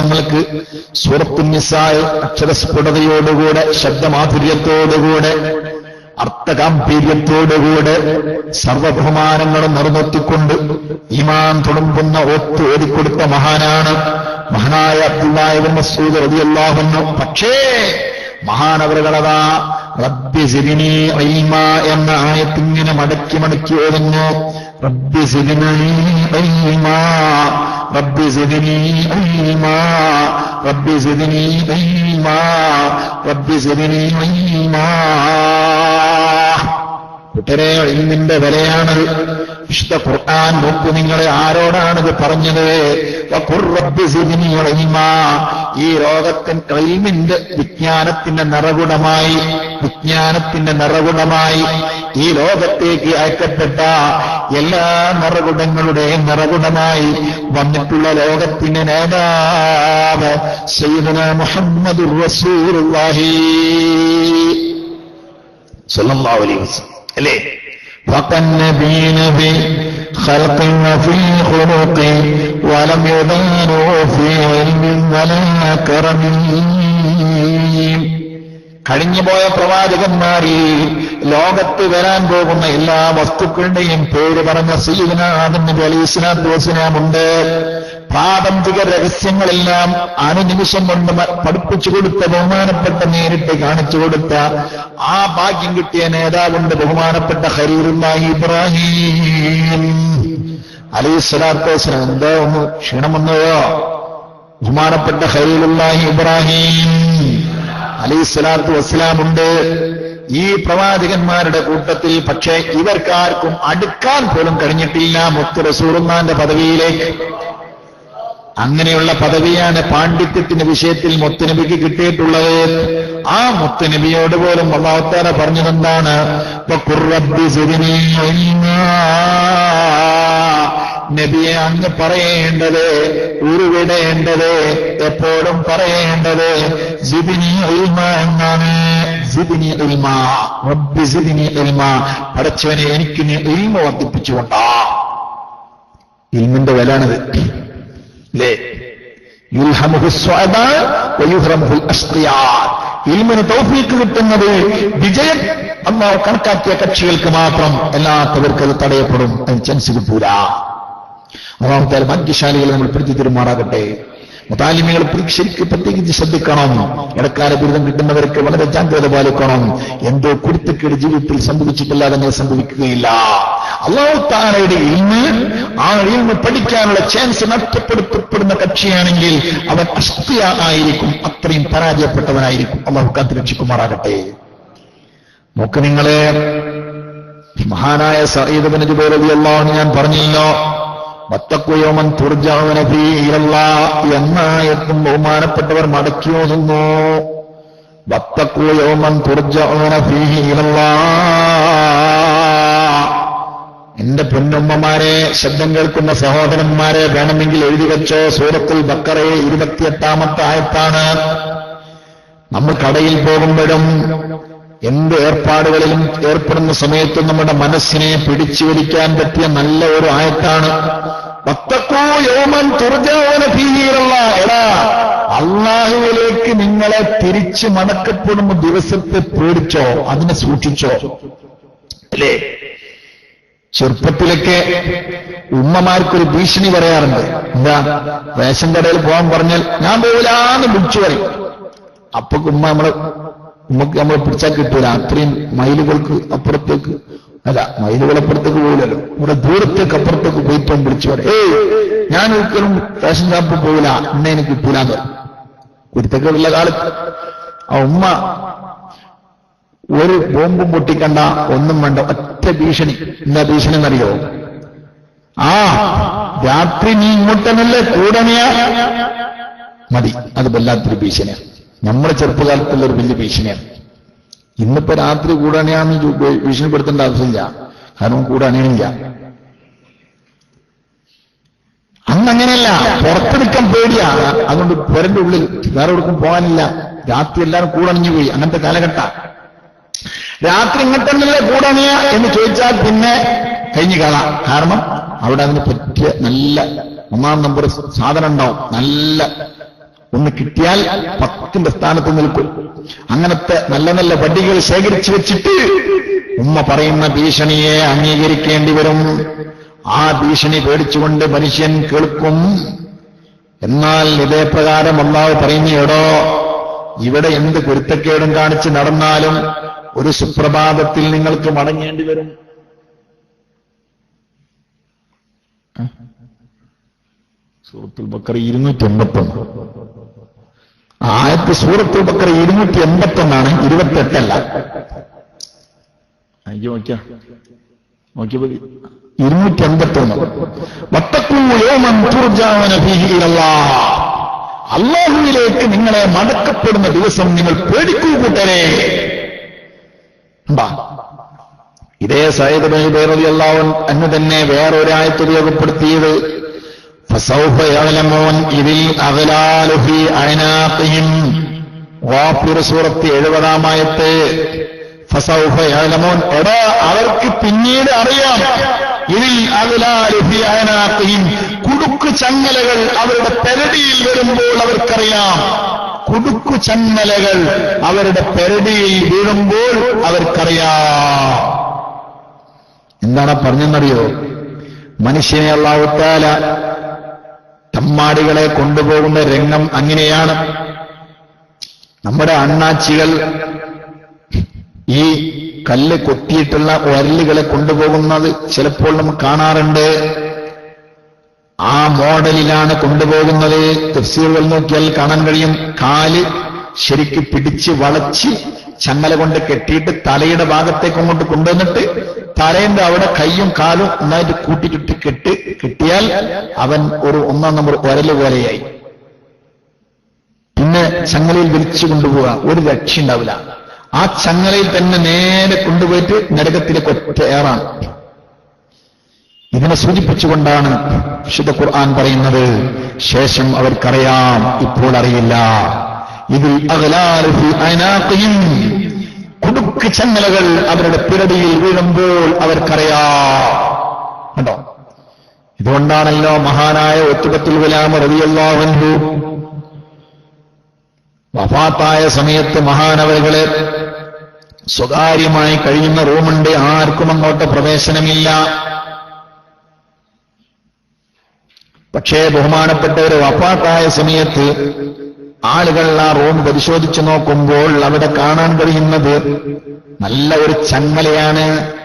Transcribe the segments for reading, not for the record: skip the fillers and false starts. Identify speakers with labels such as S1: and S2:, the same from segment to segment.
S1: തങ്ങൾക്ക് സൂറത്തുൻ നിസാ അക്ഷരസ്ഫുടതയോടുകൂടെ ശബ്ദമാധുര്യത്തോടുകൂടെ അർത്ഥഗാംഭീര്യത്തോടുകൂടെ സർവബഹുമാനങ്ങളും നിറനിർത്തിക്കൊണ്ട് ഈമാൻ തുളുമ്പുന്ന ഒത്ത് ഓടിക്കൊടുത്ത മഹാനാണ് മഹാനായ അബ്ദുല്ലാഹി ഇബ്നു മസ്ഊദ് റളിയല്ലാഹു അൻഹു. പക്ഷേ മഹാനവറുകളതാ റബ്ബി സിദ്നി ഇൽമാ എന്ന ആയത്തിങ്ങനെ മടക്കി മടക്കി ഓതുന്നു. റബ്ബി സിദ്നി ഇൽമാ, റബ്ബി സിദ്നി ഇൽമാ, റബ്ബി സിദ്നി ഇൽമാ, റബ്ബി സിദ്നി ഇൽമാ. കൂട്ടരെ, ഇൽമിന്റെ വിലയാണത്. വിശുദ്ധ ഖുർആൻ നോക്കൂ, നിങ്ങളെ ആരോടാണിത് പറഞ്ഞത്? വഖുർ റബ്ബി സിദ്നി ഇൽമാ. ഈ ലോകത്തിന്റെ ഇൽമിന്റെ വിജ്ഞാനത്തിന്റെ നിറകുടമായി ഈ ലോകത്തേക്ക് അയക്കപ്പെട്ട എല്ലാ നിറകുടങ്ങളുടെയും നിറകുടമായി വന്നിട്ടുള്ള ലോകത്തിന്റെ നേതാവ് സയ്യിദുനാ മുഹമ്മദുർ റസൂലുള്ളാഹി സ്വല്ലല്ലാഹു അലൈഹി വസല്ലം അല്ലേ? وَقَنَّبِينَ بِخَلْقٍ وَفِي خُلُقٍ وَلَمْ يُضَانُوا فِي عِلْمٍ وَلَا كَرَمٍ. കഴിഞ്ഞുപോയ പ്രവാചകന്മാരിൽ ലോകത്ത് വരാൻ പോകുന്ന എല്ലാ വസ്തുക്കളുടെയും പേര് പറഞ്ഞ സയ്യിദുനാ ആദം നബി അലൈഹിസ്സലാത്തു വസ്സലാമുണ്ട്. പ്രാപഞ്ചിക രഹസ്യങ്ങളെല്ലാം അനുനിമിഷം കൊണ്ട് പഠിപ്പിച്ചു കൊടുത്ത, ബഹുമാനപ്പെട്ട നേരിട്ട് കാണിച്ചു കൊടുത്ത ആ ഭാഗ്യം കിട്ടിയ നേതാവുണ്ട്, ബഹുമാനപ്പെട്ട ഖലീലുല്ലാഹി ഇബ്രാഹിം അലൈഹിസ്സലാത്തു വസ്സലാം. എന്തോ ഒന്ന് ക്ഷീണം വന്നതോ? ബഹുമാനപ്പെട്ട ഖലീലുല്ലാഹി ഇബ്രാഹിം അലൈഹിസ്സലാത്തു വസ്സലാമുണ്ട് ഈ പ്രവാചകന്മാരുടെ കൂട്ടത്തിൽ. പക്ഷേ ഇവർക്കാർക്കും അടുക്കാൻ പോലും കഴിഞ്ഞിട്ടില്ല മുത്ത് റസൂലുള്ളാഹിന്റെ പദവിയിലേക്ക്. അങ്ങനെയുള്ള പദവിയാണ് പാണ്ഡിത്യത്തിന്റെ വിഷയത്തിൽ മുത്തുനബിക്ക് കിട്ടിയിട്ടുള്ളത്. ആ മുത്തുനബിയോട് പോലും അല്ലാഹു തആല പറഞ്ഞതെന്താണ്? വഖുർ റബ്ബി സിദ്നി ഇൽമാ. നബിയെ അങ്ങ് പറയേണ്ടത്, ഉരുവിടേണ്ടത്, എപ്പോഴും പറയേണ്ടത് സിദ്നി ഇൽമാ എന്നാണ്. സിദ്നി ഇൽമാ, റബ്ബി സിദ്നി ഇൽമാ. പടച്ചവനെ, എനിക്ക് നീ ഇൽമ വർദ്ധിപ്പിച്ചുകൊണ്ടാ. ഇൽമിന്റെ വിലാണിത് അല്ലേ? യുൽഹമുഹു സ്സുഅദാ വയുഹ്റമുഹുൽ അഷ്ഖിയാ. ഇൽമിന് തൗഫീഖ് കിട്ടുന്നത് വിജയം അല്ലാഹു കണക്കാക്കിയ കക്ഷികൾക്ക് മാത്രം, എല്ലാത്തവർക്ക് അത് തടയപ്പെടും, അതിന് ചാൻസ് കിട്ടൂല. അല്ലാഹു തആല ഭാഗ്യശാലികളെ നമ്മൾ പിടിച്ചു തരുമാറാകട്ടെ. മുതാലിമികൾ ശരിക്ക് പ്രത്യേകിച്ച് ശ്രദ്ധിക്കണം. ഇടക്കാല ബിരുദം കിട്ടുന്നവർക്ക് വളരെ ജാഗ്രത പാലിക്കണം. എന്തോ കുരുത്തക്കേട് ജീവിതത്തിൽ സംഭവിച്ചിട്ടില്ലാതെ അങ്ങനെ സംഭവിക്കുകയില്ല. അല്ലാഹു തആലയുടെ ഇൽമ്, ആ ഇൽമ് പഠിക്കാനുള്ള ചാൻസ് നഷ്ടപ്പെടുത്തപ്പെടുന്ന കക്ഷിയാണെങ്കിൽ അവൻ അഷ്ഖിയ ആയിരിക്കും, അത്രയും പരാജയപ്പെട്ടവനായിരിക്കും. അല്ലാഹു കാത്തുരക്ഷിക്കുമാറാകട്ടെ. നോക്ക് നിങ്ങളെ, മഹാനായ സഈദ് ഇബ്നു ജുബൈർ റളിയല്ലാഹു അൻഹു ഞാൻ പറഞ്ഞല്ലോ, വത്തഖൂ യൗമൻ തുർജഊന ഫീഹി ഇലല്ലാഹ് എന്ന ആയത്തും ബഹുമാനപ്പെട്ടവർ മടക്കി ഓതുന്നു. വത്തഖൂ യൗമൻ തുർജഊന ഫീഹി ഇലല്ലാഹ്. എന്റെ പൊന്നുമ്മമാരെ, ശബ്ദം കേൾക്കുന്ന സഹോദരന്മാരെ, വേണമെങ്കിൽ എഴുതി വെച്ചോ. സൂറത്തുൽ ബഖറയെ 28-ാമത്തെ ആയത്താണ്. നമ്മൾ കടയിൽ പോകുമ്പോഴും എന്ത് ഏർപ്പാടുകളിലും ഏർപ്പെടുന്ന സമയത്തും നമ്മുടെ മനസ്സിനെ പിടിച്ചു വലിക്കാൻ പറ്റിയ നല്ല ഒരു ആയത്താണ്. വത്തഖൂ യൗമൻ തുർജഊന ഫീഹി ഇലല്ലാഹ്. എടാ, അല്ലാഹുവിലേക്ക് നിങ്ങളെ തിരിച്ചു മടക്കപ്പെടുന്ന ദിവസത്തെ പേടിച്ചോ, അതിനെ സൂക്ഷിച്ചോ അല്ലേ? ചെറുപ്പത്തിലൊക്കെ ഉമ്മമാർക്കൊരു ഭീഷണി പറയാറുണ്ട്. എന്താ? റേഷൻ കടയിൽ പോകാൻ പറഞ്ഞാൽ ഞാൻ പോകില്ലാന്ന് വിളിച്ചു പറയും. അപ്പൊ ഉമ്മക്ക് നമ്മളെ പിടിച്ചാൽ കിട്ടൂല. അത്രയും മൈലുകൾക്ക് അപ്പുറത്തേക്ക്, അല്ല മൈലുകളപ്പുറത്തേക്ക് പോകില്ലല്ലോ, ഇവിടെ ദൂരത്തേക്ക് അപ്പുറത്തേക്ക് പോയിപ്പം വിളിച്ചു പറയും, ഞാൻ ഒരിക്കലും റേഷൻ ഷാപ്പിൽ പോകില്ല, ഇന്നെ എനിക്ക് കിട്ടൂലെന്ന്. കുരുത്തക്കേടുള്ള കാലത്ത് ആ ഉമ്മ ഒരു ബോംബും പൊട്ടിക്കണ്ട, ഒന്നും വേണ്ട, ഒറ്റ ഭീഷണി. എന്താ ഭീഷണി എന്നറിയോ? രാത്രി നീ ഇങ്ങോട്ടനല്ലേ കൂടനെയാ മതി. അത് വല്ലാത്തൊരു ഭീഷണിയാണ്. നമ്മുടെ ചെറുപ്പകാലത്തുള്ള ഒരു വലിയ ഭീഷണിയാണ്. ഇന്നിപ്പോ രാത്രി കൂടനെയാന്ന് ഭീഷണിപ്പെടുത്തേണ്ട ആവശ്യമില്ല, കാരണം കൂടണേണില്ല. അന്നങ്ങനെയല്ല, പുറത്തെടുക്കാൻ പേടിയാ. അതുകൊണ്ട് പുരന്റെ ഉള്ളിൽ വേറെ എവിടേക്കും പോകാനില്ല. രാത്രി എല്ലാവരും കൂടണിഞ്ഞു പോയി. അങ്ങനത്തെ കാലഘട്ട. രാത്രി ഇങ്ങോട്ടല്ലേ കൂടണിയ എന്ന് ചോദിച്ചാൽ പിന്നെ കഴിഞ്ഞു കാണാം. കാരണം അവിടെ അതിന് പറ്റിയ നല്ല 1-ാം നമ്പർ സാധനം ഉണ്ടാവും. നല്ല ഒന്ന് കിട്ടിയാൽ 10ന്റെ സ്ഥാനത്ത് നിൽക്കും. അങ്ങനത്തെ നല്ല നല്ല വടികൾ ശേഖരിച്ചു വെച്ചിട്ട് ഉമ്മ പറയുന്ന ഭീഷണിയെ അംഗീകരിക്കേണ്ടി വരും. ആ ഭീഷണി പേടിച്ചുകൊണ്ട് മനുഷ്യൻ കേൾക്കും. എന്നാൽ ഇതേ പ്രകാരം അല്ലാഹു പറയുന്നേടോ, ഇവിടെ എന്ത് പൊരുത്തക്കേടും കാണിച്ച് നടന്നാലും ഒരു സുപ്രഭാതത്തിൽ നിങ്ങൾക്ക് മടങ്ങേണ്ടി വരും. സൂറത്തുൽ ബഖറ 281 ആയത്ത്. സൂറത്തുൽ ബഖറ 281 28 അല്ല. അയ്യോ നോക്കിയ 281. വത്തഖൂ യൗമൻ തുർജഊന ഫീഹി ഇലല്ലാഹ്. അല്ലാഹുവിലേക്ക് നിങ്ങളെ മടക്കപ്പെടുന്ന ദിവസം നിങ്ങൾ പേടിക്കൂ കൂട്ടരെ. ഇതേ സയ്യിദ് ഇബ്നു ജുബൈർ റളിയല്ലാഹു അൻഹു തന്നെ വേറൊരായത്ത് ഉപയോഗപ്പെടുത്തിയത് ഫസൗഫ യഅലമൂൻ ഇദിൽ അഗ്ലാലു ഫീ അഅനാഖിഹിം. ഗാഫിർ സൂറത്ത് 70 ആയത്ത്. ഫസൗഫ യഅലമൂൻ, എടാ അവർക്ക് പിന്നീട് അറിയാം. ഇതിൽ അഗ്ലാലു ഫീ അഅനാഖിഹിം, കുടുക്കു ചങ്ങലകൾ അവരുടെ പെരടിയിൽ വരുമ്പോൾ അവർക്കറിയാം. കുടുക്കു ചങ്ങലകൾ അവരുടെ പെരടിയിൽ വീഴുമ്പോൾ അവർക്കറിയാം. എന്താണ് പറഞ്ഞെന്നറിയോ? മനുഷ്യനെ അല്ലാഹു തആല തമ്മാടികളെ കൊണ്ടുപോകുന്ന രംഗം അങ്ങനെയാണ്. നമ്മുടെ അണ്ണാച്ചികൾ ഈ കല്ല് കൊത്തിയിട്ടുള്ള ഒരലുകളെ കൊണ്ടുപോകുന്നത് ചിലപ്പോൾ നമുക്ക് കാണാറുണ്ട്. ആ മോഡലിലാണ് കൊണ്ടുപോകുന്നത്. തഫ്സീറുകൾ നോക്കിയാൽ കാണാൻ കഴിയും. കാല് ശരിക്ക് പിടിച്ച് വളച്ച് ചങ്ങല കൊണ്ട് കെട്ടിയിട്ട് തലയുടെ ഭാഗത്തേക്ക് അങ്ങോട്ട് കൊണ്ടുവന്നിട്ട് തലേന്റെ അവിടെ കൈയും കാലും ഒന്നായിട്ട് കൂട്ടിച്ചിട്ട് കെട്ടിയാൽ അവൻ ഒരു 1-ാം നമ്പർ ഒരല് പോലെയായി. പിന്നെ ചങ്ങലയിൽ വലിച്ചു കൊണ്ടുപോവുക, ഒരു രക്ഷ ഉണ്ടാവില്ല. ആ ചങ്ങലയിൽ തന്നെ നേരെ കൊണ്ടുപോയിട്ട് നരകത്തിലേക്ക് ഒറ്റ ഏറാണ്. ഇതിനെ സൂചിപ്പിച്ചുകൊണ്ടാണ് വിശുദ്ധ ഖുർആൻ പറയുന്നത്, ശേഷം അവർക്കറിയാം, ഇപ്പോൾ അറിയില്ല. ഇതിൽ അഗ്ലാലു ഫീ അഅനാഖിഹിം, കുടുക്ക് ചങ്ങലകൾ അവരുടെ പിരടിയിൽ വീഴുമ്പോൾ അവർക്കറിയാം. കണ്ടോ? ഇതുകൊണ്ടാണല്ലോ മഹാനായ ഉത്ബത്തുൽ ഗുലാം റളിയല്ലാഹു അൻഹു വഫാത്തായ സമയത്ത് മഹാനവറുകളെ സ്വകാര്യമായി കഴിയുന്ന റൂമുണ്ട്, ആർക്കും അങ്ങോട്ട് പ്രവേശനമില്ല. പക്ഷേ ബഹുമാനപ്പെട്ടവർ വഫാത്തായ സമയത്ത് ആളുകൾ ആ റൂം പരിശോധിച്ചു നോക്കുമ്പോൾ അവിടെ കാണാൻ കഴിയുന്നത് നല്ല ഒരു ചങ്ങലയാണ്,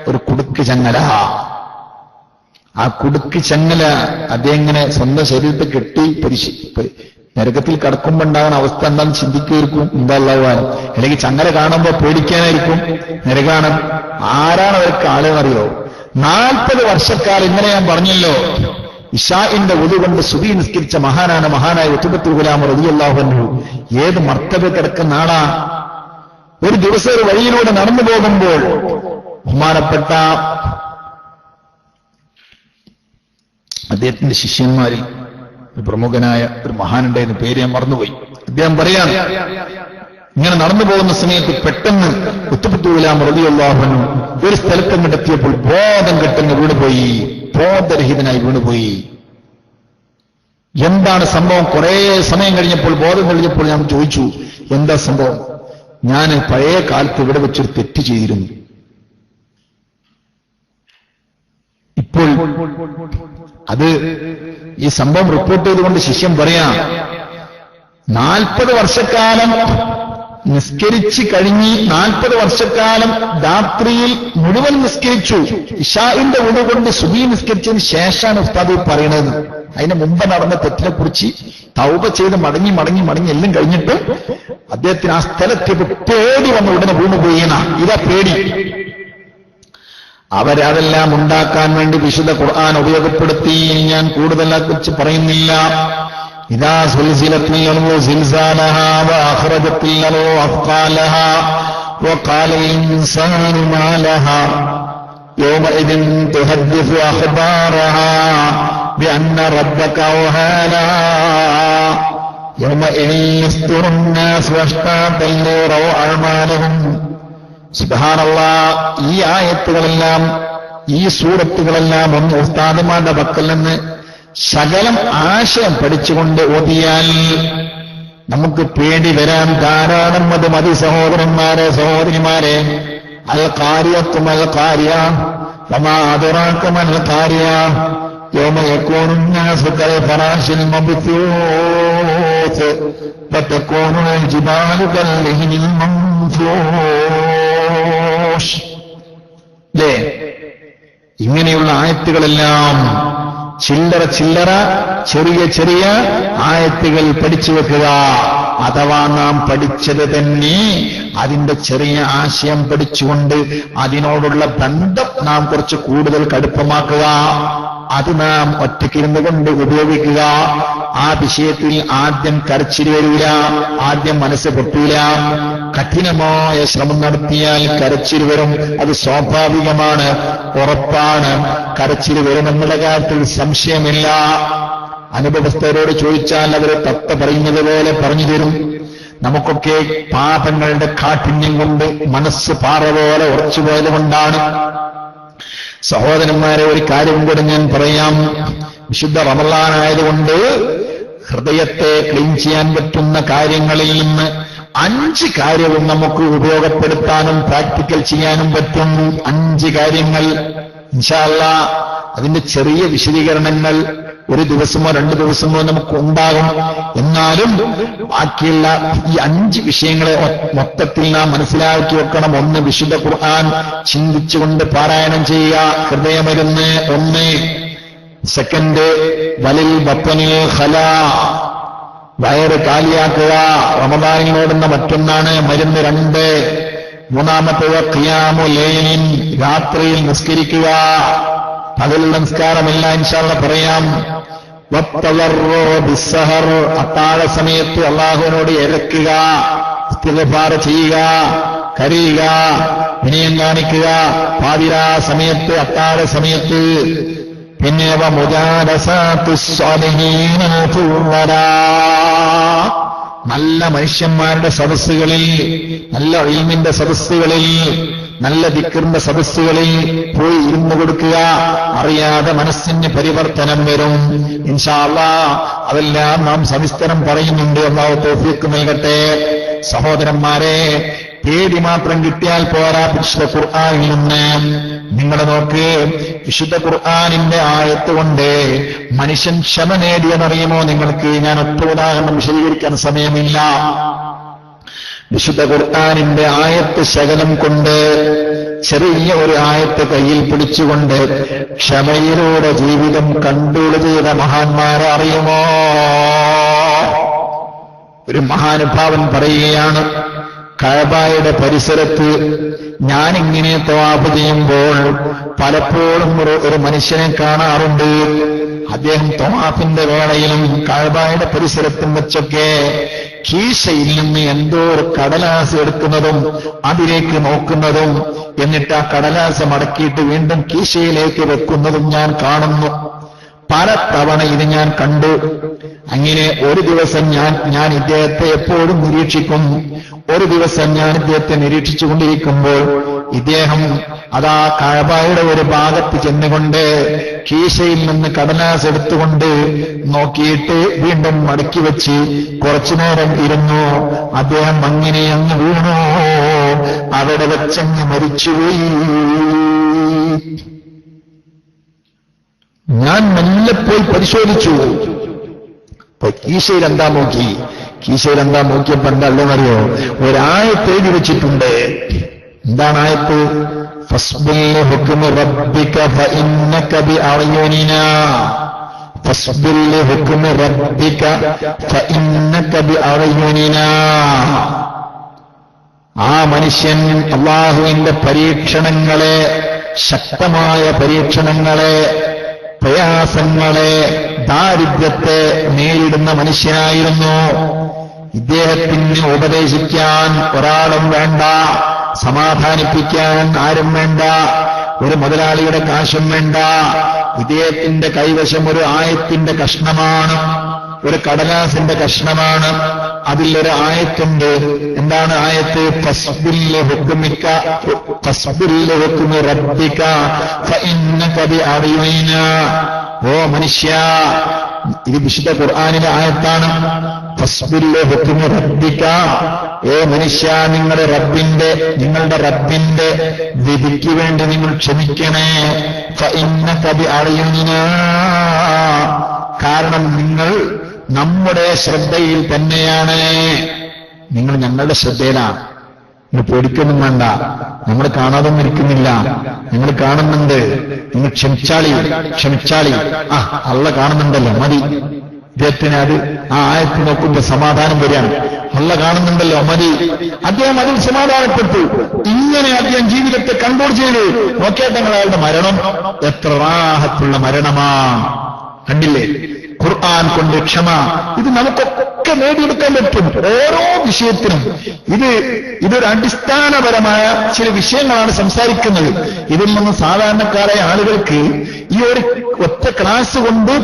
S1: ഒരു കുടുക്ക് ചങ്ങല. ആ കുടുക്ക് ചങ്ങല അതെങ്ങനെ സ്വന്തം ശരീരത്തെ കെട്ടി നരകത്തിൽ കടക്കുമ്പോണ്ടാകുന്ന അവസ്ഥ എന്താണെന്ന് ചിന്തിക്കുമായിരിക്കും. എന്താവാൻ അല്ലെങ്കിൽ ചങ്ങല കാണുമ്പോ പേടിക്കാനായിരിക്കും. നരകാണ്. ആരാണ് അവർക്ക് ആളെന്നറിയോ? 40 വർഷക്കാലം ഇന്നലെ ഞാൻ പറഞ്ഞല്ലോ, ഇശാഇന്റെ വുദു കൊണ്ട് സുബഹി നിസ്കരിച്ച മഹാനായ ഉത്ബത്തുൽ ഗുലാം റളിയല്ലാഹു അൻഹു ഏത് മർത്തബ കിടക്കുന്ന ആളാ. ഒരു ദിവസം ഒരു വഴിയിലൂടെ നടന്നു പോകുമ്പോൾ ബഹുമാനപ്പെട്ട അദ്ദേഹത്തിന്റെ ശിഷ്യന്മാരിൽ ഒരു പ്രമുഖനായ ഒരു മഹാനുണ്ടായിരുന്ന പേര് ഞാൻ മറന്നുപോയി. അദ്ദേഹം പറയാം, ഇങ്ങനെ നടന്നു പോകുന്ന സമയത്ത് പെട്ടെന്ന് ഉത്ബത്തുൽ ഗുലാം റളിയല്ലാഹു അൻഹു ഒരു സ്ഥലത്ത് എത്തിയപ്പോൾ ബോധം കെട്ടങ്ങ് വീണുപോയി, ബോധരഹിതനായി വീണുപോയി. എന്താണ് സംഭവം? കുറെ സമയം കഴിഞ്ഞപ്പോൾ, ബോധം കഴിഞ്ഞപ്പോൾ ഞാൻ ചോദിച്ചു, എന്താ സംഭവം? ഞാൻ പഴയ കാലത്ത് ഇവിടെ വെച്ചൊരു തെറ്റ് ചെയ്തിരുന്നു. ഇപ്പോൾ അത് ഈ സംഭവം റിപ്പോർട്ട് ചെയ്തുകൊണ്ട് ശിഷ്യൻ പറയാം, 40 വർഷക്കാലം നിസ്കരിച്ച് കഴിഞ്ഞ് 40 വർഷക്കാലം രാത്രിയിൽ മുഴുവൻ നിസ്കരിച്ചു. ഇശാഇന്റെ വുദു കൊണ്ട് സുബഹി നിസ്കരിച്ചതിന് ശേഷമാണ് ഉസ്താദ് പറയണത്. അതിന് മുമ്പ് നടന്ന തെറ്റിനെ കുറിച്ച് തൗബ ചെയ്ത് മടങ്ങി എല്ലാം കഴിഞ്ഞിട്ട് അദ്ദേഹത്തിന് ആ സ്ഥലത്തേക്ക് പേടി വന്ന് ഉടനെ വീണുപോയി. ഇതാ പേടി. അവരതെല്ലാം ഉണ്ടാക്കാൻ വേണ്ടി വിശുദ്ധ ഖുർആൻ ഉപയോഗപ്പെടുത്തി. ഞാൻ കൂടുതൽ കുറിച്ച് പറയുന്നില്ല. ഇദാ സുൽസിലത്തിൽ അർളു സിൽസാലഹാ വഅഖ്റജത്തിൽ അർളു അഫ്ഖാലഹാ വഖാലൽ ഇൻസാനു മാ ലഹാ യൗമഇദിൻ തുഹദ്ദിസു അഖ്ബാറഹാ ബിഅന്ന റബ്ബക ഔഹാലാ യൗമഇദിൻ യസ്തുറുൻ നാസ് വഅഷ്താതൻ ലിറൗ അഅമാലഹും. സുബ്ഹാനല്ലാഹ്. ഈ ആയത്തുകളെല്ലാം, ഈ സൂറത്തുകളെല്ലാം ഒന്ന് ഉസ്താദുമാരുടെ പക്കൽ നിന്ന് ശകലം ആശയം പഠിച്ചുകൊണ്ട് ഓതിയാൽ നമുക്ക് പേടി വരാൻ ധാരാളം അത് മതി സഹോദരന്മാരെ സഹോദരിമാരെ. അൽ ഖാരിയത്തും അൽ ഖാരിയ വമാ അദ്റാക മൽ ഖാരിയ യൗമ യകൂനു النാസു കൽഫറാശിൽ മബ്തൂസ് വതകൂനു അൽ ജിബാലു കൽഹിനിൽ മൻഫൂഷ്. ഇങ്ങനെയുള്ള ആയത്തുകളെല്ലാം ചില്ലറ ചെറിയ ചെറിയ ആയത്തുകൾ പഠിച്ചു വെക്കുക. അഥവാ നാം പഠിച്ചത് തന്നെ അതിന്റെ ചെറിയ ആശയം പഠിച്ചുകൊണ്ട് അതിനോടുള്ള ബന്ധം നാം കുറച്ച് കൂടുതൽ കടുപ്പമാക്കുക. അത് നാം ഒറ്റയ്ക്കിരുന്നു കൊണ്ട് ഉപയോഗിക്കുക. ആ വിഷയത്തിൽ ആദ്യം കരച്ചിൽ വരൂല, ആദ്യം മനസ്സ് പൊട്ടൂല. കഠിനമായ ശ്രമം നടത്തിയാൽ കരച്ചിൽ വരും, അത് സ്വാഭാവികമാണ്, ഉറപ്പാണ്. കരച്ചിൽ വരുമെന്നുള്ള കാര്യത്തിൽ സംശയമില്ല. അനുഭവസ്ഥരോട് ചോദിച്ചാൽ അവർ തത്ത പറയുന്നത് പോലെ പറഞ്ഞു തരും. നമുക്കൊക്കെ പാപങ്ങളുടെ കാഠിന്യം കൊണ്ട് മനസ്സ് പാറ പോലെ ഉറച്ചുപോയത് കൊണ്ടാണ്. സഹോദരന്മാരെ, ഒരു കാര്യം കൂടെ ഞാൻ പറയാം. വിശുദ്ധ റമളാനായതുകൊണ്ട് ഹൃദയത്തെ ക്ലീൻ ചെയ്യാൻ പറ്റുന്ന കാര്യങ്ങളിൽ നിന്ന് 5 കാര്യവും നമുക്ക് ഉപയോഗപ്പെടുത്താനും പ്രാക്ടിക്കൽ ചെയ്യാനും പറ്റും. 5 കാര്യങ്ങൾ ഇൻഷാ അല്ലാഹ്. അതിന്റെ ചെറിയ വിശദീകരണങ്ങൾ ഒരു ദിവസമോ 2 ദിവസമോ നമുക്ക് ഉണ്ടാകും. എന്നാലും ബാക്കിയുള്ള ഈ 5 വിഷയങ്ങളെ മൊത്തത്തിൽ നാം മനസ്സിലാക്കി വെക്കണം. 1, വിശുദ്ധ ഖുർആൻ ചിന്തിച്ചുകൊണ്ട് പാരായണം ചെയ്യുക, ഹൃദയമരുന്ന് 1. സെക്കൻഡ്, വലിൽ ബത്തനിൽ ഖലാ, വയറ് കാലിയാക്കുക, റമദാനിനോടുന്ന മറ്റൊന്നാണ് മരുന്ന്. 2. മൂന്നാമത്തേത് ഖിയാമു ലൈലിൻ, രാത്രിയിൽ നിസ്കരിക്കുക. പകൽ നമസ്കാരമില്ല, ഇൻഷാ അല്ലാഹ് പറയാം. വത്തളറു ബിസ്സഹർ, അത്താഴ സമയത്ത് അല്ലാഹുവിനോട് ഇരക്കുക, ഇസ്തിഗ്ഫാർ ചെയ്യുക, കരയുക, വിനയം കാണിക്കുക. പാതിരാ സമയത്ത്, അത്താഴ സമയത്ത്. പിന്നെ വമുജാലസാത്തുസ് സ്വാലിഹീന തുവറാ, നല്ല മനുഷ്യന്മാരുടെ സദസ്സുകളിൽ, നല്ല ഇൽമിന്റെ സദസ്സുകളിൽ, നല്ല ദിക്റിന്റെ സദസ്സുകളിൽ പോയി ഇരുന്നു കൊടുക്കുക. അറിയാതെ മനസ്സിന് പരിവർത്തനം വരും ഇൻഷാ അല്ലാഹ്. അതെല്ലാം നാം സവിസ്തരം പറയുന്നുണ്ട്. അല്ലാഹു തൗഫീഖ് നൽകട്ടെ. സഹോദരന്മാരെ, പേടി മാത്രം കിട്ടിയാൽ പോരാ. വിശുദ്ധ ഖുർആനിൽ നിന്ന് നിങ്ങൾ നോക്ക്, വിശുദ്ധ ഖുർആനിന്റെ ആയത്ത് കൊണ്ട് മനുഷ്യൻ ക്ഷമ നേടിയെന്നറിയുമോ നിങ്ങൾക്ക്? ഞാൻ ഒറ്റ ഉദാഹരണം വിശദീകരിക്കാൻ സമയമില്ല. വിശുദ്ധ ഖുർആനിന്റെ ആയത്ത് ശകലം കൊണ്ട്, ചെറിയ ഒരു ആയത്ത് കയ്യിൽ പിടിച്ചുകൊണ്ട് ക്ഷമയിലൂടെ ജീവിതം കൺട്രോൾ ചെയ്ത മഹാന്മാരെ അറിയുമോ? ഒരു മഹാനുഭാവൻ പറയുകയാണ്, കഅബയുടെ പരിസരത്ത് ഞാനിങ്ങനെ തവാഫ് ചെയ്യുമ്പോൾ പലപ്പോഴും ഒരു മനുഷ്യനെ കാണാറുണ്ട്. അദ്ദേഹം തവാഫിന്റെ വേളയിലും കഅബയുടെ പരിസരത്തും വെച്ചൊക്കെ കീശയിൽ നിന്ന് എന്തോ ഒരു കടലാസ് എടുക്കുന്നതും അതിലേക്ക് നോക്കുന്നതും എന്നിട്ട് ആ കടലാസ് മടക്കിയിട്ട് വീണ്ടും കീശയിലേക്ക് വെക്കുന്നതും ഞാൻ കാണുന്നു. പല തവണ ഇത് ഞാൻ കണ്ടു. അങ്ങനെ ഒരു ദിവസം ഞാൻ ഇദ്ദേഹത്തെ എപ്പോഴും നിരീക്ഷിക്കും. ഒരു ദിവസം ഞാൻ ഇദ്ദേഹത്തെ നിരീക്ഷിച്ചുകൊണ്ടിരിക്കുമ്പോൾ ഇദ്ദേഹം അതാ കഅബയുടെ ഒരു ഭാഗത്ത് ചെന്നുകൊണ്ട് കീശയിൽ നിന്ന് കടലാസ് എടുത്തുകൊണ്ട് നോക്കിയിട്ട് വീണ്ടും മടക്കി വെച്ച് കുറച്ചുനേരം ഇരുന്നു. അദ്ദേഹം അങ്ങനെ അങ്ങ് വീണു, അവിടെ വെച്ചങ്ങ് മരിച്ചുപോയി. ഞാൻ മെല്ലെ പോയി പരിശോധിച്ചു. കീശയിൽ എന്താ നോക്കിയപ്പോ എന്താണെന്നറിയോ? ഒരായത്ത് എഴുതി വെച്ചിട്ടുണ്ട്. എന്താണ് ആയത്ത്? ഫസ്ബിൽ ഹുക്മി റബ്ബിക ഫഇന്നക ബിഅഅ്യുനിനാ, ഫസ്ബിൽ ഹുക്മി റബ്ബിക ഫഇന്നക ബിഅഅ്യുനിനാ. ആ മനുഷ്യൻ അല്ലാഹുവിന്റെ പരീക്ഷണങ്ങളെ, ശക്തമായ പരീക്ഷണങ്ങളെ, പ്രയാസങ്ങളെ, ദാരിദ്ര്യത്തെ നേരിടുന്ന മനുഷ്യനായിരുന്നു. ഇദ്ദേഹത്തിന് ഉപദേശിക്കാൻ ഒരാളും വേണ്ട, സമാധാനിപ്പിക്കാൻ ആരും വേണ്ട, ഒരു മുതലാളിയുടെ കാശും വേണ്ട. ഇദ്ദേഹത്തിന്റെ കൈവശം ഒരു ആയത്തിന്റെ കഷ്ണമാണ്, ഒരു കടലാസിന്റെ കഷ്ണമാണ്. അതിലൊരു ആയത്തുണ്ട്. എന്താണ് ആയത്ത്? ഫസ്ബിൽ ഹുക്മി റബ്ബിക ഫഇന്നക ബിഅഅ്യുനിനാ. ഓ മനുഷ്യ, ഇത് വിശുദ്ധ ഖുർആനിലെ ആയത്താണ്. ഫസ്ബിർ ഹുക്മി റബ്ബിക, ഏ മനുഷ്യ നിങ്ങളുടെ റബ്ബിന്റെ വിധിക്ക് വേണ്ടി നിങ്ങൾ ക്ഷമിക്കണേ. ഫഇന്നക ബിഅഅ്യുനിനാ, കാരണം നിങ്ങൾ നമ്മുടെ ശ്രദ്ധയിൽ തന്നെയാണ്. നിങ്ങൾ ഞങ്ങളുടെ ശ്രദ്ധയിലാണ്. നിങ്ങൾ പേടിക്കൊന്നും വേണ്ട, നമ്മൾ കാണാതൊന്നും ഇരിക്കുന്നില്ല, നിങ്ങൾ കാണുന്നുണ്ട്. നിങ്ങൾ ക്ഷമിച്ചാളി. അള്ള കാണുന്നുണ്ടല്ലോ, മതി. ഇദ്ദേഹത്തിന് അത് ആ ആയത്ത് നോക്കുമ്പോ സമാധാനം വരികയാണ്. അള്ള കാണുന്നുണ്ടല്ലോ, മതി. അദ്ദേഹം അതിൽ സമാധാനപ്പെട്ടു. ഇങ്ങനെ അദ്ദേഹം ജീവിതത്തെ കൺട്രോൾ ചെയ്തു. നോക്കിയാൽ അയാളുടെ മരണം എത്ര റാഹത്തുള്ള മരണമാണ്. കണ്ടില്ലേ? ഖുർആൻ കൊണ്ട് ക്ഷമ, ഇത് നമുക്കൊക്കെ നേടിയെടുക്കാൻ പറ്റും. ഓരോ വിഷയത്തിനും ഇതൊരു അടിസ്ഥാനപരമായ ചില വിഷയങ്ങളാണ് സംസാരിക്കുന്നത്. ഇതിൽ നിന്ന് സാധാരണക്കാരായ ആളുകൾക്ക് ഈ ഒരു ഒറ്റ ക്ലാസ് കൊണ്ട്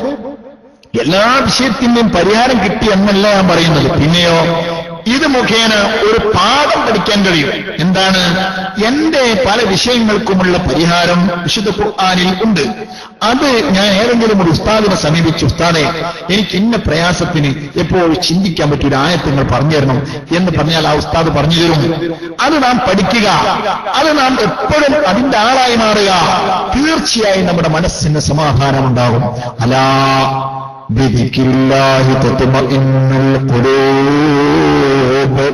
S1: എല്ലാ വിഷയത്തിന്റെയും പരിഹാരം കിട്ടി എന്നല്ല ഞാൻ പറയുന്നത്. പിന്നെയോ ഇത് മുഖേന ഒരു പാഠം പഠിക്കാൻ കഴിയും. എന്താണ്? എന്റെ പല വിഷയങ്ങൾക്കുമുള്ള പരിഹാരം വിശുദ്ധ ഖുർആനിൽ ഉണ്ട്. അത് ഞാൻ ഏതെങ്കിലും ഒരു ഉസ്താദിനെ സമീപിച്ചു, ഉസ്താദെ എനിക്ക് ഇന്ന പ്രയാസത്തിന് എപ്പോഴും ചിന്തിക്കാൻ പറ്റിയ ഒരു ആയത്തുകൾ പറഞ്ഞു തരണം എന്ന് പറഞ്ഞാൽ ആ ഉസ്താദ് പറഞ്ഞു തരും. അത് നാം പഠിക്കുക, അത് നാം എപ്പോഴും അതിന്റെ ആളായി മാറുക. തീർച്ചയായും നമ്മുടെ മനസ്സിന് സമാധാനമുണ്ടാകും. അലാ ബിദിക്രില്ലാഹി തത്മഇന്നുൽ ഖുലൂബ്,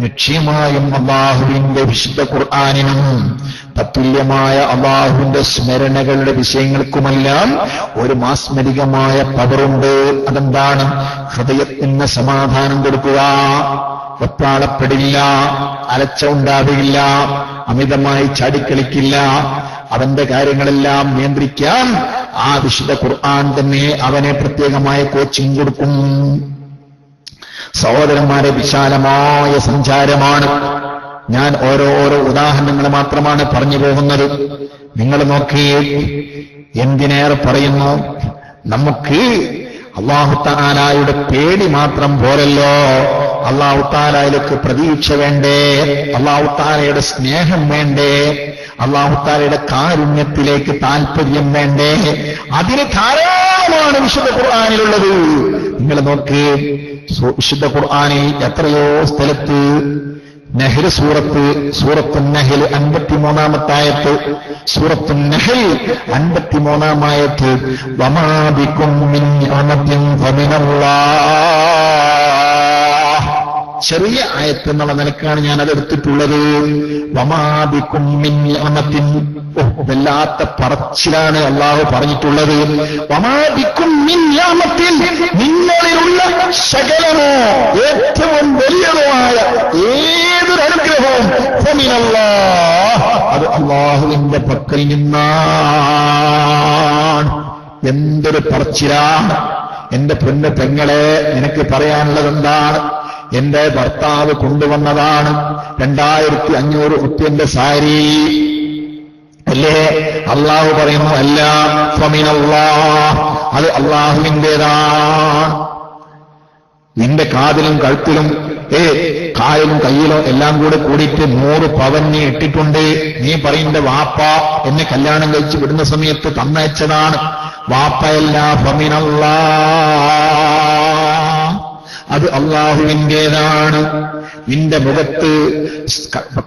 S1: നിശ്ചയമായും അല്ലാഹുവിന്റെ വിശുദ്ധ ഖുർആനിനും തത്തുല്യമായ അല്ലാഹുവിന്റെ സ്മരണകളുടെ വിഷയങ്ങൾക്കുമെല്ലാം ഒരു മാസ്മരികമായ പവറുണ്ട്. അതെന്താണ്? ഹൃദയത്തിന് സമാധാനം കൊടുക്കുക. വെപ്രാളപ്പെടില്ല, അലച്ച ഉണ്ടാവുകയില്ല, അമിതമായി ചാടിക്കളിക്കില്ല. അവന്റെ കാര്യങ്ങളെല്ലാം നിയന്ത്രിക്കാൻ ആ വിശുദ്ധ ഖുർആൻ തന്നെ അവനെ പ്രത്യേകമായ കോച്ചിങ് കൊടുക്കും. സഹോദരന്മാരെ, വിശാലമായ സഞ്ചാരമാണ്. ഞാൻ ഓരോ ഉദാഹരണങ്ങൾ മാത്രമാണ് പറഞ്ഞു പോകുന്നത്. നിങ്ങൾ നോക്കിയേ, എന്തിനേറെ പറയുന്നു, നമുക്ക് അല്ലാഹു തആലയുടെ പേടി മാത്രം പോരല്ലോ, അല്ലാഹു തആലയിലേക്ക് പ്രതീക്ഷ വേണ്ടേ, അല്ലാഹു തആലയുടെ സ്നേഹം വേണ്ടേ, അല്ലാഹു തആലയുടെ കാരുണ്യത്തിലേക്ക് താല്പര്യം വേണ്ടേ. അതിന് ധാരാളമാണ് വിശുദ്ധ ഖുർആനിലുള്ളത്. നിങ്ങൾ നോക്ക്, വിശുദ്ധ ഖുർആനിൽ എത്രയോ സ്ഥലത്ത് നഹ്ൽ സൂറത്തുൻ നഹ്ൽ 53-ാമത്തെ ആയത്ത്, സൂറത്തുൻ നഹ്ൽ 53-ാം ആയത്ത്, വമാ ബികും മിൻ നിഅമത്തിൻ ഫമിനല്ലാഹ്. ചെറിയ ആയത്ത് എന്നുള്ള നിലക്കാണ് ഞാൻ അതെടുത്തിട്ടുള്ളത്. വമാ ബികും മിൻ നിഅമത്തിൻ, വല്ലാത്ത പറച്ചിലാണ് അല്ലാഹു പറഞ്ഞിട്ടുള്ളത്. വമാ ബികും മിൻ നിഅമത്തിൻ, നിങ്ങളിലുള്ള സകലമോ ഏറ്റവും വലിയതുമായ ഏതൊരു അനുഗ്രഹവും ഫമിനല്ലാഹ്, അത് അല്ലാഹുവിന്റെ പക്കൽ നിന്നാണ്. എന്തൊരു പറച്ചിലാണ്! എന്റെ പൊന്നു പെങ്ങളെ, നിനക്ക് പറയാനുള്ളത് എന്താണ്? എന്റെ ഭർത്താവ് കൊണ്ടുവന്നതാണ് 2500 റുപ്യന്റെ സാരി അല്ലേ? അല്ലാഹു പറയുന്നു അല്ല, ഫമിനല്ലാഹ്, അത് അല്ലാഹുവിന്റേതാണ്. നിന്റെ കാതിലും കഴുത്തിലും കായലും കയ്യിലും എല്ലാം കൂടിയിട്ട് 100 പവൻ നീ ഇട്ടിട്ടുണ്ട്. നീ പറയുന്ന വാപ്പ എന്നെ കല്യാണം കഴിച്ച് വിടുന്ന സമയത്ത് തന്നയച്ചതാണ്. വാപ്പയല്ല, ഫമിനല്ലാഹ്, അത് അല്ലാഹുവിന്റേതാണ്. നിന്റെ മുഖത്ത്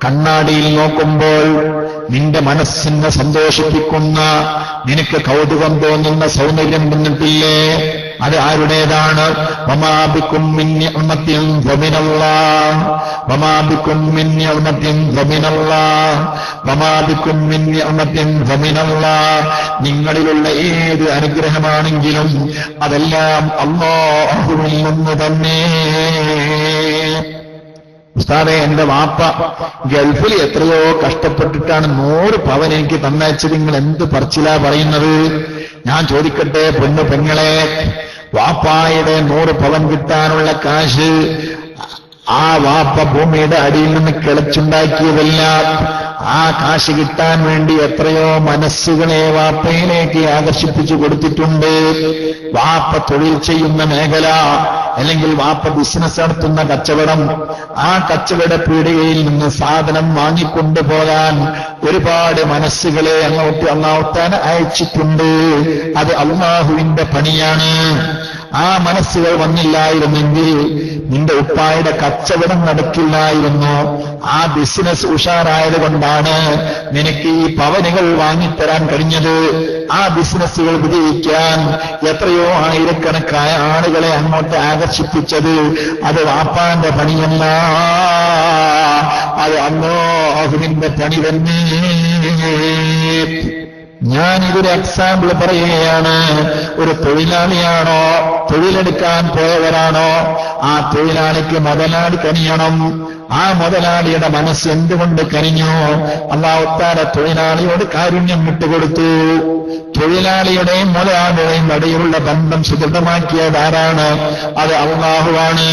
S1: കണ്ണാടിയിൽ നോക്കുമ്പോൾ നിന്റെ മനസ്സിനെ സന്തോഷിപ്പിക്കുന്ന, നിനക്ക് കൗതുകം തോന്നുന്ന സൗന്ദര്യം വന്നിട്ടില്ലേ? അത് ആരുടേതാണ്? വമാ ബികും മിൻ നിഅമത്തിൻ ഫമിനല്ലാഹ്, വമാ ബികും മിൻ നിഅമത്തിൻ ഫമിനല്ലാഹ്, വമാ ബികും മിൻ നിഅമത്തിൻ ഫമിനല്ലാഹ്. നിങ്ങളിലുള്ള ഏത് അനുഗ്രഹമാണെങ്കിലും അതെല്ലാം അല്ലാഹുവിൽ നിന്ന് തന്നെ. ഉസ്താദേ, എന്റെ വാപ്പ ഗൾഫിൽ എത്രയോ കഷ്ടപ്പെട്ടിട്ടാണ് 100 പവൻ എനിക്ക് തന്നയച്ചത്. നിങ്ങൾ എന്ത് പറച്ചിലാ പറയുന്നത്? ഞാൻ ചോദിക്കട്ടെ പൊന്നു പെങ്ങളെ, വാപ്പായുടെ 100 പവൻ കിട്ടാനുള്ള കാശ് ആ വാപ്പ ഭൂമിയുടെ അടിയിൽ നിന്ന് കിളച്ചുണ്ടാക്കിയതല്ല. ആ കാശ് കിട്ടാൻ വേണ്ടി എത്രയോ മനസ്സുകളെ വാപ്പയിലേക്ക് ആകർഷിപ്പിച്ചു കൊടുത്തിട്ടുണ്ട്. വാപ്പ തൊഴിൽ ചെയ്യുന്ന മേഖല അല്ലെങ്കിൽ വാപ്പ ബിസിനസ് നടത്തുന്ന കച്ചവടം, ആ കച്ചവട പീടികയിൽ നിന്ന് സാധനം വാങ്ങിക്കൊണ്ടുപോകാൻ ഒരുപാട് മനസ്സുകളെ അങ്ങോട്ട് അല്ലാഹുത്താല അയച്ചിട്ടുണ്ട്. അത് അല്ലാഹുവിന്റെ പണിയാണ്. ആ മനസ്സുകൾ വന്നില്ലായിരുന്നെങ്കിൽ നിന്റെ ഉപ്പായുടെ കച്ചവടം നടക്കില്ലായിരുന്നു. ആ ബിസിനസ് ഉഷാറായത് കൊണ്ടാണ് നിനക്ക് ഈ പവനുകൾ വാങ്ങിത്തരാൻ കഴിഞ്ഞത്. ആ ബിസിനസ്സുകൾ വിജയിക്കാൻ എത്രയോ ആയിരക്കണക്കായ ആളുകളെ അങ്ങോട്ട് ആകർഷിപ്പിച്ചത് അത് വാപ്പാന്റെ പണിയല്ല, അത് അല്ലാഹുവിന്റെ പണി തന്നെ. ഞാനിതൊരു എക്സാമ്പിൾ പറയുകയാണ്. ഒരു തൊഴിലാളിയാണോ, തൊഴിലെടുക്കാൻ പോയവരാണോ, ആ തൊഴിലാളിക്ക് മുതലാളി കനിയണം. ആ മുതലാളിയുടെ മനസ്സ് എന്തുകൊണ്ട് കനിഞ്ഞു? അല്ലാഹു തആല തൊഴിലാളിയോട് കാരുണ്യം വിട്ടുകൊടുത്തു. തൊഴിലാളിയുടെയും മുതലാളിയുടെയും ഇടയിലുള്ള ബന്ധം സുദൃഢമാക്കിയതാരാണ്? അത് അല്ലാഹുവാണ്.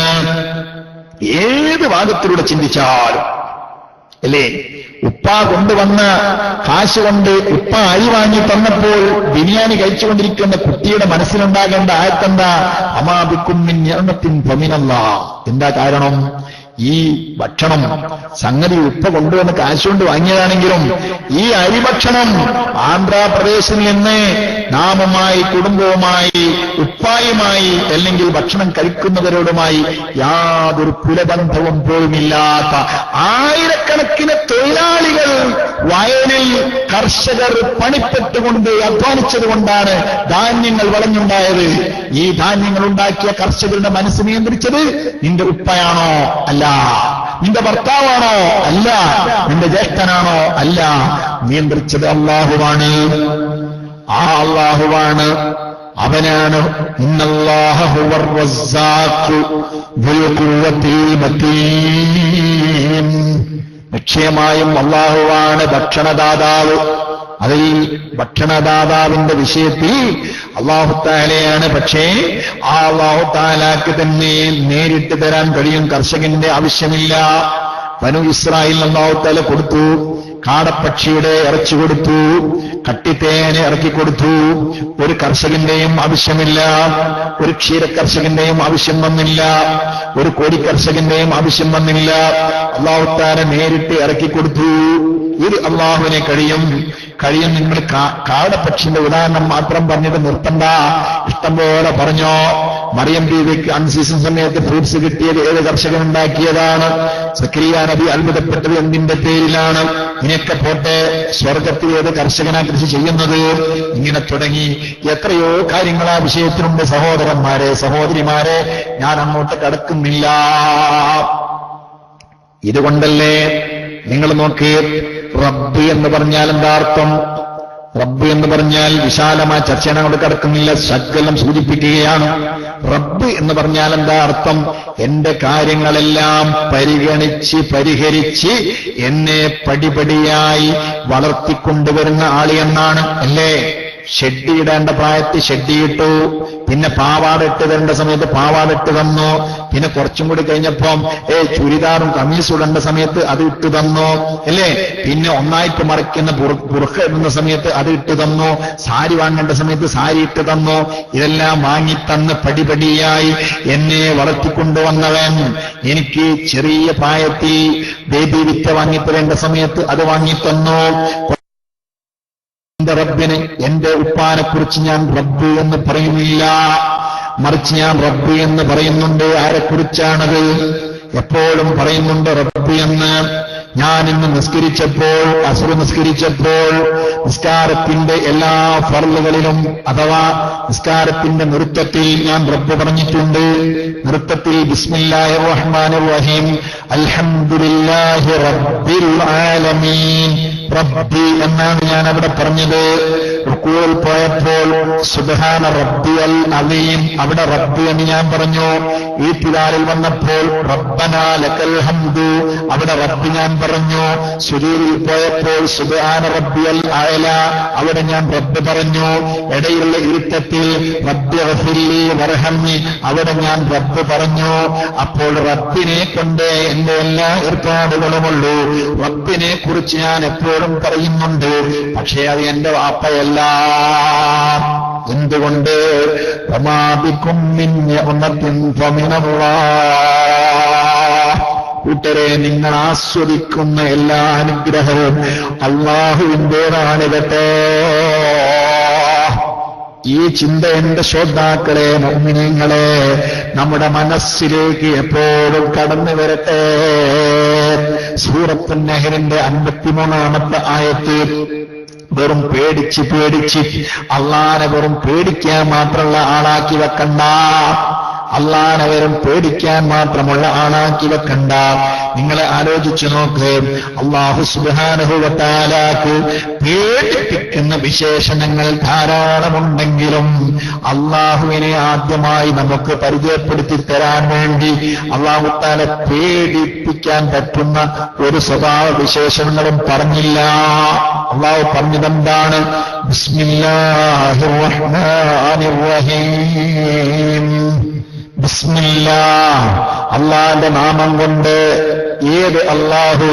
S1: ഏത് ഭാഗത്തിലൂടെ ചിന്തിച്ചാലും അല്ലേ, ഉപ്പ കൊണ്ടുവന്ന കാശ് കൊണ്ട് ഉപ്പ അരി വാങ്ങി തന്നപ്പോൾ ബിരിയാണി കഴിച്ചുകൊണ്ടിരിക്കുന്ന കുട്ടിയുടെ മനസ്സിലുണ്ടാകേണ്ട ആയത്തെന്താ? അമാബിക്കും മിൻ നിഅമത്തിൻ ഫമിനല്ലാഹ്. എന്താ കാരണം? ഈ ഭക്ഷണം സംഗതി ഉപ്പ കൊണ്ടുവന്ന് കാശുകൊണ്ട് വാങ്ങിയതാണെങ്കിലും ഈ അരിഭക്ഷണം ആന്ധ്രാപ്രദേശിൽ നിന്ന് നാമുമായി, കുടുംബവുമായി, ഉപ്പായുമായി അല്ലെങ്കിൽ ഭക്ഷണം കഴിക്കുന്നവരോടുമായി യാതൊരു കുലബന്ധവും പോലുമില്ലാത്ത ആയിരക്കണക്കിന് തൊഴിലാളികൾ വയലിൽ കർഷകർ പണിപ്പെട്ടുകൊണ്ട് അധ്വാനിച്ചതുകൊണ്ടാണ് ധാന്യങ്ങൾ വളഞ്ഞുണ്ടായത്. ഈ ധാന്യങ്ങൾ ഉണ്ടാക്കിയ കർഷകരുടെ മനസ്സ് നിയന്ത്രിച്ചത് നിന്റെ ഉപ്പയാണോ? അല്ല. നിന്റെ ഭർത്താവാണോ? അല്ല. നിന്റെ ജ്യേഷ്ഠനാണോ? അല്ല. നിയന്ത്രിച്ചത് അല്ലാഹുവാണ്. ആ അല്ലാഹുവാണ്. അവനാണ് ഇന്നല്ലാഹ ഹുവർ റസ്സാഖു ദുൽ ഖുവ്വത്തിൽ മതീൻ. നിശ്ചയമായും അല്ലാഹുവാണ് ഭക്ഷണദാതാവ്. അതിൽ ഭക്ഷണദാതാവിന്റെ വിഷയത്തിൽ അല്ലാഹു തആലയാണ്. പക്ഷേ ആ അല്ലാഹു തആലക്ക് തന്നെ നേരിട്ട് തരാൻ കഴിയും. കർഷകന്റെ ആവശ്യമില്ല. ബനൂ ഇസ്രായേൽ അല്ലാഹു തആല കൊടുത്തു. കാടപ്പക്ഷിയുടെ ഇറച്ചി കൊടുത്തു, കട്ടിത്തേനെ ഇറക്കിക്കൊടുത്തു. ഒരു കർഷകന്റെയും ആവശ്യമില്ല. ഒരു ക്ഷീരകർഷകന്റെയും ആവശ്യം വന്നില്ല. ഒരു കോടിക്കർഷകന്റെയും ആവശ്യം വന്നില്ല. അല്ലാഹു തആല നേരിട്ട് ഇറക്കിക്കൊടുത്തു. ഇത് അള്ളാഹുവിനെ കഴിയും. നിങ്ങൾ കാടപ്പക്ഷിന്റെ ഉദാഹരണം മാത്രം പറഞ്ഞിട്ട് നിർത്തണ്ട. ഇഷ്ടംപോലെ പറഞ്ഞോ. മറിയം ബീവിക്ക് അൺസീസൺ സമയത്ത് ഫ്രൂട്ട്സ് കിട്ടിയത് ഏത് കർഷകൻ ഉണ്ടാക്കിയതാണ്? സക്കരിയ നബി അത്ഭുതപ്പെട്ടത് എന്തിന്റെ പേരിലാണ്? ഇനിയൊക്കെ പോട്ടെ, സ്വർഗത്തിൽ ഏത് കർഷകനാ കൃഷി ചെയ്യുന്നത്? ഇങ്ങനെ തുടങ്ങി എത്രയോ കാര്യങ്ങൾ ആ വിഷയത്തിലുണ്ട്. സഹോദരന്മാരെ, സഹോദരിമാരെ, ഞാൻ അങ്ങോട്ട് കടക്കുന്നില്ല. ഇതുകൊണ്ടല്ലേ നിങ്ങൾ നോക്ക്, റബ്ബ് എന്ന് പറഞ്ഞാൽ എന്താ അർത്ഥം? റബ്ബ് എന്ന് പറഞ്ഞാൽ വിശാലമായ ചർച്ചയാണ്, അങ്ങോട്ട് കിടക്കുന്നില്ല, ശകലം സൂചിപ്പിക്കുകയാണ്. റബ്ബ് എന്ന് പറഞ്ഞാൽ എന്താ അർത്ഥം? എന്റെ കാര്യങ്ങളെല്ലാം പരിഗണിച്ച് പരിഹരിച്ച് എന്നെ പടിപടിയായി വളർത്തിക്കൊണ്ടുവരുന്ന ആള് എന്നാണ്. അല്ലേ? ഷെഡിയിടേണ്ട പ്രായത്തിൽ ഷെഡിയിട്ടു, പിന്നെ പാവാടിട്ട് തരേണ്ട സമയത്ത് പാവാടിട്ട് തന്നു, പിന്നെ കുറച്ചും കൂടി കഴിഞ്ഞപ്പം ചുരിദാറും കമ്മീസും ഇടേണ്ട സമയത്ത് അത് ഇട്ട് തന്നു, അല്ലേ? പിന്നെ ഒന്നായിട്ട് മറിക്കുന്ന ബുർഖ ഇടുന്ന സമയത്ത് അത് ഇട്ട് തന്നു, സാരി വാങ്ങേണ്ട സമയത്ത് സാരി ഇട്ട് തന്നു. ഇതെല്ലാം വാങ്ങിത്തന്ന് പടിപടിയായി എന്നെ വളർത്തിക്കൊണ്ടുവന്നവൻ. എനിക്ക് ചെറിയ പ്രായത്തിൽ ബേബി വിറ്റ വാങ്ങിത്തരേണ്ട സമയത്ത് അത് വാങ്ങിത്തന്നു. എന്റെ റബ്ബിന്, എന്റെ ഉപ്പാനെ കുറിച്ച് ഞാൻ റബ്ബ് എന്ന് പറയുന്നില്ല, മറിച്ച് ഞാൻ റബ്ബ് എന്ന് പറയുന്നുണ്ട്. ആരെക്കുറിച്ചാണത്? എപ്പോഴും പറയുന്നുണ്ട് റബ്ബ് എന്ന്. ഞാൻ ഇന്ന് നിസ്കരിച്ചപ്പോൾ, അസ്ർ നിസ്കരിച്ചപ്പോൾ, നിസ്കാരത്തിന്റെ എല്ലാ ഫർളുകളിലും അഥവാ നിസ്കാരത്തിന്റെ നൃത്തത്തിൽ ഞാൻ റബ്ബ് പറഞ്ഞിട്ടുണ്ട്. നൃത്തത്തിൽ ബിസ്മില്ലാഹിർ റഹ്മാനിർ റഹീം, അൽഹംദുലില്ലാഹി റബ്ബിൽ ആലമീൻ, റബ്ബി എന്നാണ് ഞാൻ അവിടെ പറഞ്ഞത്. റുകൂൽ പോയപ്പോൾ സുബ്ഹാന റബ്ബിയൽ അലീം, അവിടെ റബ്ബി എന്ന് ഞാൻ പറഞ്ഞു. ഈത്തിദാലിൽ വന്നപ്പോൾ റബ്ബനാ ലക്കൽ ഹംദു, അവിടെ റബ്ബി ഞാൻ പറഞ്ഞു. സുജൂദിൽ പോയപ്പോൾ സുബ്ഹാന റബ്ബിയൽ അഅല, അവിടെ ഞാൻ റബ്ബ് പറഞ്ഞു. ഇടയിലുള്ള ഇരുത്തത്തിൽ റബ്ബി ഗഫിർലി വർഹംനി, അവിടെ ഞാൻ റബ്ബ് പറഞ്ഞു. അപ്പോൾ റബ്ബിനെ കൊണ്ട് എന്റെ എല്ലാ ഏർപ്പാടുകളുമുള്ളൂ. റബ്ബിനെ കുറിച്ച് ഞാൻ എപ്പോഴും പറയുന്നുണ്ട്. പക്ഷേ അത് എന്റെ വാപ്പയല്ല, എന്തുകൊണ്ട്? വമാ ബികും മിൻ നിഅമത്തിൻ ഫമിനല്ലാഹ്. കൂട്ടരെ, നിങ്ങൾ ആസ്വദിക്കുന്ന എല്ലാ അനുഗ്രഹവും അല്ലാഹുവിന്റേതാണ് കേട്ടോ. ഈ ചിന്ത എന്റെ ശ്രോതാക്കളെ, മുഅ്മിനീങ്ങളെ, നമ്മുടെ മനസ്സിലേക്ക് എപ്പോഴും കടന്നു വരട്ടെ. സൂറത്തുൻ നഹ്ലിന്റെ 53-ാമത്തെ ആയത്ത് വെറും പേടിച്ച് അള്ളാനെ വെറും പേടിക്കാൻ മാത്രമുള്ള ആളാക്കി വെക്കണ്ട. അള്ളാനെ വെറും പേടിക്കാൻ മാത്രമുള്ള ആളാക്കി വെക്കണ്ട. നിങ്ങളെ ആലോചിച്ചു നോക്ക്, അല്ലാഹു സുബ്ഹാനഹു വ തആലാക്ക് പേടിപ്പിക്കുന്ന വിശേഷണങ്ങൾ ധാരാളമുണ്ടെങ്കിലും അള്ളാഹുവിനെ ആദ്യമായി നമുക്ക് പരിചയപ്പെടുത്തി തരാൻ വേണ്ടി അല്ലാഹു തആല പേടിപ്പിക്കാൻ പറ്റുന്ന ഒരു സ്വഭാവ വിശേഷണങ്ങളും പറഞ്ഞില്ല. അള്ളാഹു പറഞ്ഞതെന്താണ്? ബിസ്മില്ലാഹിർ റഹ്മാനിർ റഹീം. ബിസ്മില്ലാഹ്, അള്ളാന്റെ നാമം കൊണ്ട്. ഏത് അള്ളാഹു?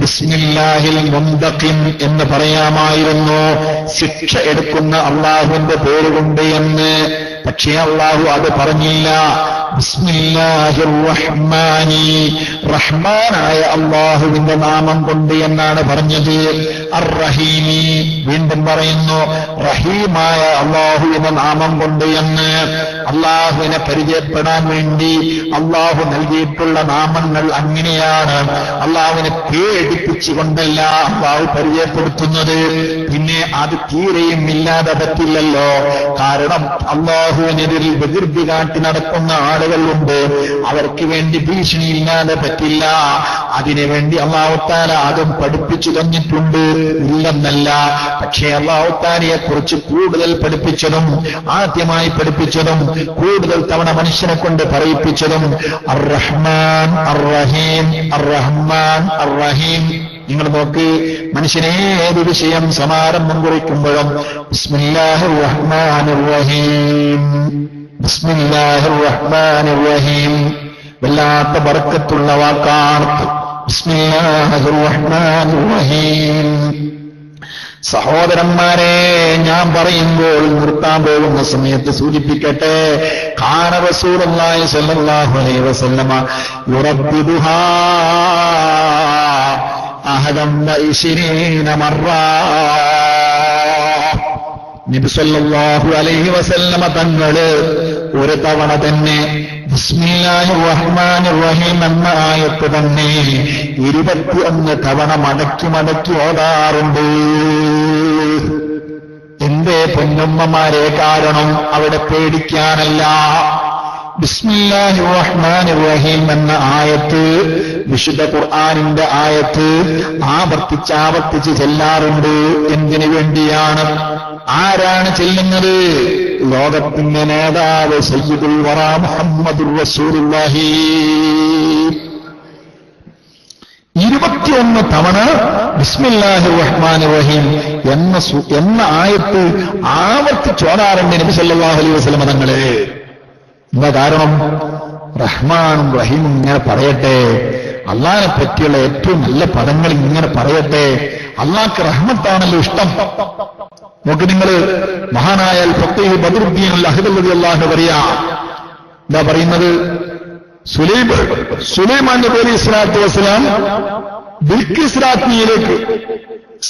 S1: ബിസ്മില്ലാഹിൽ മുന്തഖിം എന്ന് പറയാമായിരുന്നു, ശിക്ഷ എടുക്കുന്ന അള്ളാഹുവിന്റെ പേരുകൊണ്ട് എന്ന്. പക്ഷേ അള്ളാഹു അത് പറഞ്ഞില്ല. ബിസ്മില്ലാഹിർ റഹ്മാനി, റഹ്മാനായ അള്ളാഹുവിന്റെ നാമം കൊണ്ട് എന്നാണ് പറഞ്ഞത്. അർ റഹീമി, വീണ്ടും പറയുന്നു റഹീമായ അള്ളാഹുവിന്റെ നാമം കൊണ്ട് എന്ന്. അള്ളാഹുവിനെ പരിചയപ്പെടാൻ വേണ്ടി അള്ളാഹു നൽകിയിട്ടുള്ള നാമങ്ങൾ അങ്ങനെയാണ്. അള്ളാഹുവിനെ പേടിപ്പിച്ചുകൊണ്ടല്ല അള്ളാഹു പരിചയപ്പെടുത്തുന്നത്. പിന്നെ അത് തീരെയും ഇല്ലാതെ പറ്റില്ലല്ലോ. കാരണം അള്ളാഹുവിനെതിരിൽ വികൃതി കാട്ടി നടക്കുന്ന ആളുകളുണ്ട്. അവർക്ക് വേണ്ടി ഭീഷണിയില്ലാതെ പറ്റില്ല. അതിനുവേണ്ടി അല്ലാഹു തആല അതും പഠിപ്പിച്ചു തന്നിട്ടുണ്ട്, ഇല്ലെന്നല്ല. പക്ഷേ അല്ലാഹു തആലയെ കുറിച്ച് കൂടുതൽ പഠിപ്പിച്ചതും ആദ്യമായി പഠിപ്പിച്ചതും കൂടുതൽ തവണ മനുഷ്യനെ കൊണ്ട് പറയിപ്പിച്ചതും അർ റഹ്മാൻ അർ റഹീം, അർ റഹ്മാൻ അർ റഹീം. നിങ്ങൾ നോക്ക്, മനുഷ്യനെ ഏത് വിഷയം സമാരംഭം കുറിക്കുമ്പോഴും ബിസ്മില്ലാഹിർ റഹ്മാനിർ റഹീം, ബിസ്മില്ലാഹിർ റഹ്മാനിർ റഹീം. വല്ലാത്ത ബർക്കത്തുള്ള വാക്കാണ് ബിസ്മില്ലാഹിർ റഹ്മാനിർ റഹീം. സഹോദരന്മാരെ, ഞാൻ പറയുമ്പോൾ നിർത്താൻ പോകുന്ന സമയത്ത് സൂചിപ്പിക്കട്ടെ, ഖാന റസൂലുള്ളാഹി സ്വല്ലല്ലാഹു അലൈഹി വസല്ലമ യുറബ്ബിദുഹാ അഹദം വഇശ്രീന മർറ. നബി സല്ലല്ലാഹു അലൈഹി വസല്ലമ തങ്ങള് ഒരു തവണ തന്നെ ബിസ്മില്ലാഹിർ റഹ്മാനിർ റഹീം എന്ന ആയത്ത് തന്നെ 21 തവണ മടക്കി ഓതാറുണ്ട്. എന്തേ പൊന്നമ്മമാരെ? കാരണം അവിടെ പേടിക്കാനല്ല. ബിസ്മില്ലാഹിർ റഹ്മാനിർ റഹീം എന്ന ആയത്ത്, വിശുദ്ധ ഖുർആനിന്റെ ആയത്ത് ആവർത്തിച്ച് ചെല്ലാറുണ്ട്. എന്തിനു വേണ്ടിയാണ്? ആരാണ് ചെല്ലുന്നത്? ലോകത്തിന്റെ നേതാവ് സയ്യിദുൽ വറാ മുഹമ്മദുർ റസൂലുള്ളാഹി 21 തവണ ബിസ്മില്ലാഹിർ റഹ്മാനിർ റഹീം എന്ന ആയത്ത് ആവർത്തിച്ചോടാറുണ്ട് നബി സല്ലല്ലാഹു അലൈഹി വസല്ലം തങ്ങള്. എന്താ കാരണം? റഹ്മാനും റഹീമും ഇങ്ങനെ പറയട്ടെ, അള്ളാഹിനെ പറ്റിയുള്ള ഏറ്റവും നല്ല പദങ്ങൾ ഇങ്ങനെ പറയട്ടെ. അള്ളാഹ്ക്ക് റഹ്മത്താണല്ലോ ഇഷ്ടം. നോക്ക് നിങ്ങൾ, മഹാനായ ഫഖീഹ് ബദറുദ്ദീൻ അൽ അഹ്ദൽ റളിയല്ലാഹു പറയാ, എന്താ പറയുന്നത്? സുലൈമാൻ നബി അലൈഹി സ്വലാത്തു വസ്സലാം ബിൽഖീസ് രാജ്ഞിയിലേക്ക്,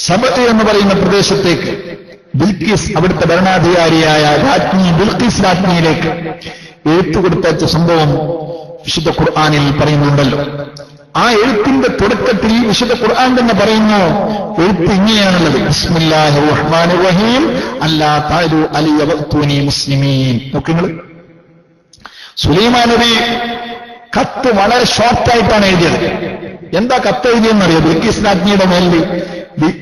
S1: സബഅ എന്ന് പറയുന്ന പ്രദേശത്തേക്ക്, ബിൽഖീസ് അവിടുത്തെ ഭരണാധികാരിയായ രാജ്ഞി ബിൽഖീസ് രാജ്ഞിയിലേക്ക് എഴുത്തു കൊടുത്തയച്ച സംഭവം വിശുദ്ധ ഖുർആനിൽ പറയുന്നുണ്ടല്ലോ. ആ എഴുത്തിന്റെ തുടക്കത്തിൽ വിശുദ്ധ ഖുർആൻ തന്നെ പറയുന്നു, എഴുത്ത് ഇങ്ങനെയാണുള്ളത്: ബിസ്മില്ലാഹിർ റഹ്മാനിർ റഹീം അല്ലാ തഅലു അലയ്യ വഅ്തൂനി മുസ്ലിമീൻ. നോക്കുക, സുലൈമാൻ നബി കത്ത് വളരെ ഷോർട്ടായിട്ടാണ് എഴുതിയത്. എന്താ കത്ത് എഴുതിയെന്നറിയോ? ബിൽഖീസ് രാജ്ഞിയുടെ മേലിൽ,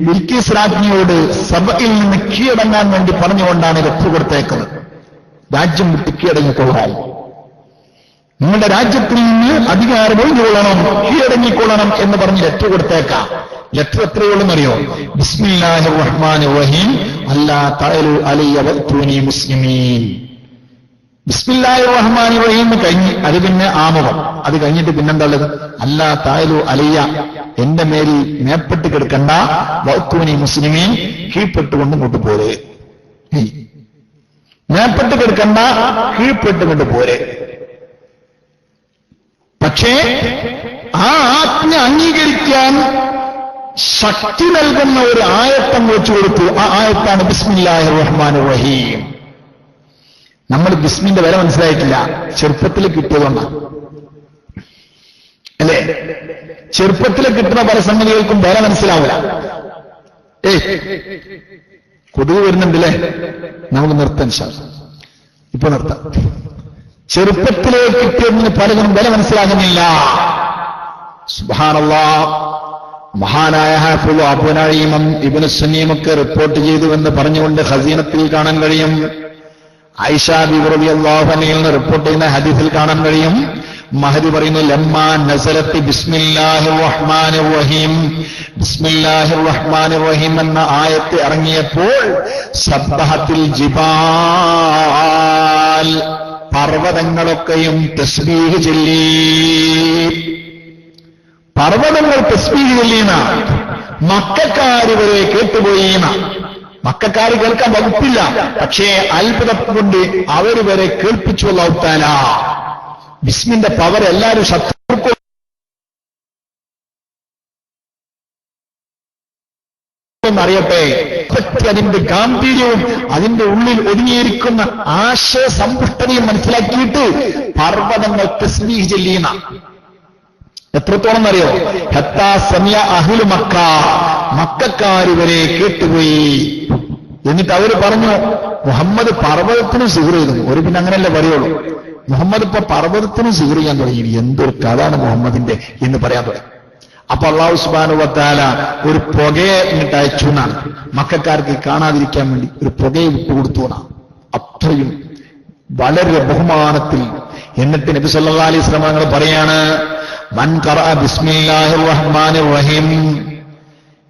S1: ബിൽഖീസ് രാജ്ഞിയോട് സബയിൽ നിന്ന് കീഴടങ്ങാൻ വേണ്ടി പറഞ്ഞുകൊണ്ടാണ് കത്ത് കൊടുത്തേക്കുന്നത്. രാജ്യം വിട്ട് കീഴടങ്ങിക്കൊള്ളാൻ, നിങ്ങളുടെ രാജ്യത്തിൽ നിന്ന് അധികാരം ഒഴിഞ്ഞുകൊള്ളണം, കീഴടങ്ങിക്കൊള്ളണം എന്ന് പറഞ്ഞ് ലെറ്റർ കൊടുത്തേക്കാം. ലെറ്റർ എത്രയുള്ളെന്നറിയോ? ബിസ്മില്ലാഹിർ റഹ്മാനിർ റഹീം അല്ലാ തഅലു അലയ്യ വഅ്തൂനി മുസ്ലിമീൻ. ബിസ്മില്ലാഹിർ റഹ്മാനിർ റഹീം കഴിഞ്ഞ് അത് പിന്നെ ആമുഖം. അത് കഴിഞ്ഞിട്ട് പിന്നെന്താ ഉള്ളത്? അല്ലാ തഅലു അലയ്യ, എന്റെ മേലിൽ മേപ്പെട്ട് കിടക്കണ്ട, വഅ്തൂനി മുസ്ലിമീൻ, കീഴ്പ്പെട്ടുകൊണ്ട് ഇങ്ങോട്ട് പോരെ. മേപ്പെട്ട് കിടക്കണ്ട, കീഴ്പ്പെട്ട് കൊണ്ട് പോരെ. പക്ഷേ ആ ആജ്ഞ അംഗീകരിക്കാൻ ശക്തി നൽകുന്ന ഒരു ആയത്തം വെച്ചു കൊടുത്തു. ആ ആയത്താണ് ബിസ്മില്ലാഹിർ റഹ്മാനിർ റഹീം. നമ്മൾ ബിസ്മിന്റെ വില മനസ്സിലായിട്ടില്ല, ചെറുപ്പത്തിൽ കിട്ടിയതുകൊണ്ടാണ് അല്ലേ? ചെറുപ്പത്തിൽ കിട്ടുന്ന പല സംഗതികൾക്കും വില മനസ്സിലാവില്ല. കൊതുക് വരുന്നുണ്ടല്ലേ, നമുക്ക് നിർത്താൻ സാധിക്കും. ഇപ്പൊ നിർത്താം. ചെറുപ്പത്തിലെ കിട്ടിയതിന് പലതും വില മനസ്സിലാകുന്നില്ല. സുബ്ഹാനല്ലാഹ്. മഹാനായ ഹാഫിള് അബൂ നഈം ഇബ്നു സുന്നീമൊക്കെ റിപ്പോർട്ട് ചെയ്തുവെന്ന് പറഞ്ഞുകൊണ്ട് ഖസീനത്തിൽ കാണാൻ കഴിയും. ആയിഷ ബിബി റളിയല്ലാഹു അൻഹയിൽ നിന്ന് റിപ്പോർട്ട് ചെയ്യുന്ന ഹദീസിൽ കാണാൻ കഴിയും. മഹദി പറയുന്നു, ലമ്മാ നസലത്ത് ബിസ്മില്ലാഹിർ റഹ്മാനിർ റഹീം, ബിസ്മില്ലാഹിർ റഹ്മാനിർ റഹീം എന്ന ആയത്ത് ഇറങ്ങിയപ്പോൾ സബ്ബഹത്തിൽ ജിബാൽ, പർവ്വതങ്ങളൊക്കെയും തസ്ബീഹ് ചൊല്ലി. പർവ്വതങ്ങൾ തസ്ബീഹ് ചൊല്ലിയെന്ന മക്കക്കാര് വരെ കേട്ടുപോയിന്ന. മക്കക്കാര് കേൾക്കാൻ വകുപ്പില്ല, പക്ഷേ അത്ഭുതം കൊണ്ട് അവർ വരെ കേൾപ്പിച്ചു. അല്ലാഹു തആല ബിസ്മിന്റെ പവർ എല്ലാവരും ശത്രുക്കൾ അറിയട്ടെ. അതിന്റെ ഗാംഭീര്യവും അതിന്റെ ഉള്ളിൽ ഒതുങ്ങിയിരിക്കുന്ന ആശയ സമ്പുഷ്ടതയും മനസ്സിലാക്കിയിട്ട് പർവ്വതങ്ങൾ തസ്ബീഹ് ചൊല്ലിയെന്ന. എത്രത്തോളം അറിയോ? ഹത്താ സമിഅ അഹ്ലു മക്ക, മക്കക്കാര് വരെ കേട്ടുപോയി. എന്നിട്ട് അവര് പറഞ്ഞു, മുഹമ്മദ് പർവ്വതത്തിനും സിഹ്ർ ചെയ്തു. ഒരു പിന്നെ അങ്ങനെയല്ലേ പറയുള്ളൂ. മുഹമ്മദ് ഇപ്പൊ പർവ്വതത്തിനും സിഹ്ർ ചെയ്യാൻ തുടങ്ങി. എന്തൊരു കഥയാണ് മുഹമ്മദിന്റെ എന്ന് പറയാൻ തുടങ്ങി. അപ്പൊ അല്ലാഹു സുബ്ഹാനഹു വ തആല ഒരു പുകയെ ഇങ്ങോട്ട് അയച്ചു എന്നാണ്, മക്കക്കാർക്ക് കാണാതിരിക്കാൻ വേണ്ടി ഒരു പുകയെ വിട്ടുകൊടുത്തു എന്നാണ്. അത്രയും വളരെ ബഹുമാനത്തിൽ. എന്നിട്ട് നബി സല്ലല്ലാഹു അലൈഹി വസല്ലം തങ്ങൾ പറയാണ്, മൻ ഖറഅ ബിസ്മില്ലാഹിർ റഹ്മാനിർ റഹീം,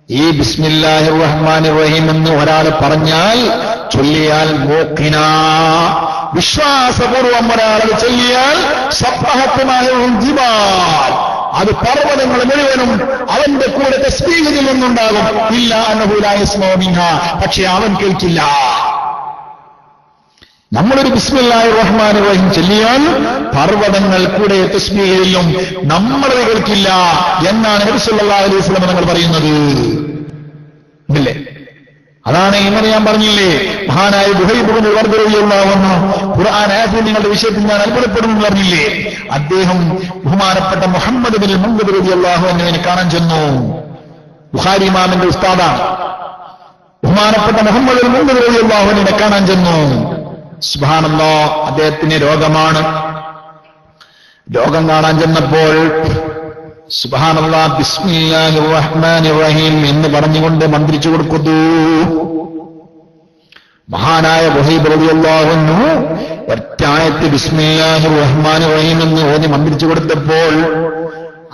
S1: ഈ ബിസ്മില്ലാഹിർ റഹ്മാനിർ റഹീം എന്ന് ഒരാൾ പറഞ്ഞാൽ, ചൊല്ലിയാൽ, മൂഖിന, വിശ്വാസപൂർവം ഒരാൾ ചൊല്ലിയാൽ, സബ്ബഹത്തുൽ ജിബാൽ, അത് പർവ്വതങ്ങൾ മുഴുവനും അവന്റെ കൂടെ തസ്ബീഹ് ചൊല്ലുന്നുണ്ടാകും. ഇല്ല അന്നഹു ലാ യസ്മഉ മിൻഹാ, പക്ഷേ അവൻ കേൾക്കില്ല. നമ്മളൊരു ബിസ്മില്ലാഹിർ റഹ്മാനിർ റഹീം ചൊല്ലിയാൽ പർവ്വതങ്ങൾ കൂടെ തസ്ബീഹ് ചൊല്ലും, നമ്മളത് കേൾക്കില്ല എന്നാണ് നബി സല്ലല്ലാഹു അലൈഹി വസല്ലം തങ്ങൾ പറയുന്നത്. ഇല്ലേ? അതാണ് ഇങ്ങനെ ഞാൻ പറഞ്ഞില്ലേ, മഹാനായ ദുഹൈബ് ഇബ്നു വർദ് റളിയല്ലാഹു അൻഹു ഖുർആൻ ആയത്തിൽ നിങ്ങളുടെ വിഷയത്തിൽ ഞാൻ അത്ഭുതപ്പെടുന്നു പറഞ്ഞില്ലേ. അദ്ദേഹം ബഹുമാനപ്പെട്ട മുഹമ്മദ് ബിൻ മുൻദിർ റളിയല്ലാഹു അൻഹുവിനെ കാണാൻ ചെന്നു. ബുഖാരി ഇമാമിന്റെ ഉസ്താദാണ്. ബഹുമാനപ്പെട്ട മുഹമ്മദ് ബിൻ മുൻദിർ റളിയല്ലാഹു അൻഹുവിനെ കാണാൻ ചെന്നു. സുബ്ഹാനല്ലാഹ്, അദ്ദേഹത്തിന് രോഗമാണ്. രോഗം കാണാൻ ചെന്നപ്പോൾ സുബ്ഹാനല്ലാഹ് ബിസ്മില്ലാഹിർ റഹ്മാനിർ റഹീം എന്ന് പറഞ്ഞുകൊണ്ട് മന്ത്രിച്ചു കൊടുക്കുന്നു. മഹാനായ വഹീബ് റളിയല്ലാഹു അൻഹു ഒറ്റായത്ത് ബിസ്മില്ലാഹിർ റഹ്മാനിർ റഹീം എന്ന് ഓതി മന്ത്രിച്ചു കൊടുത്തപ്പോൾ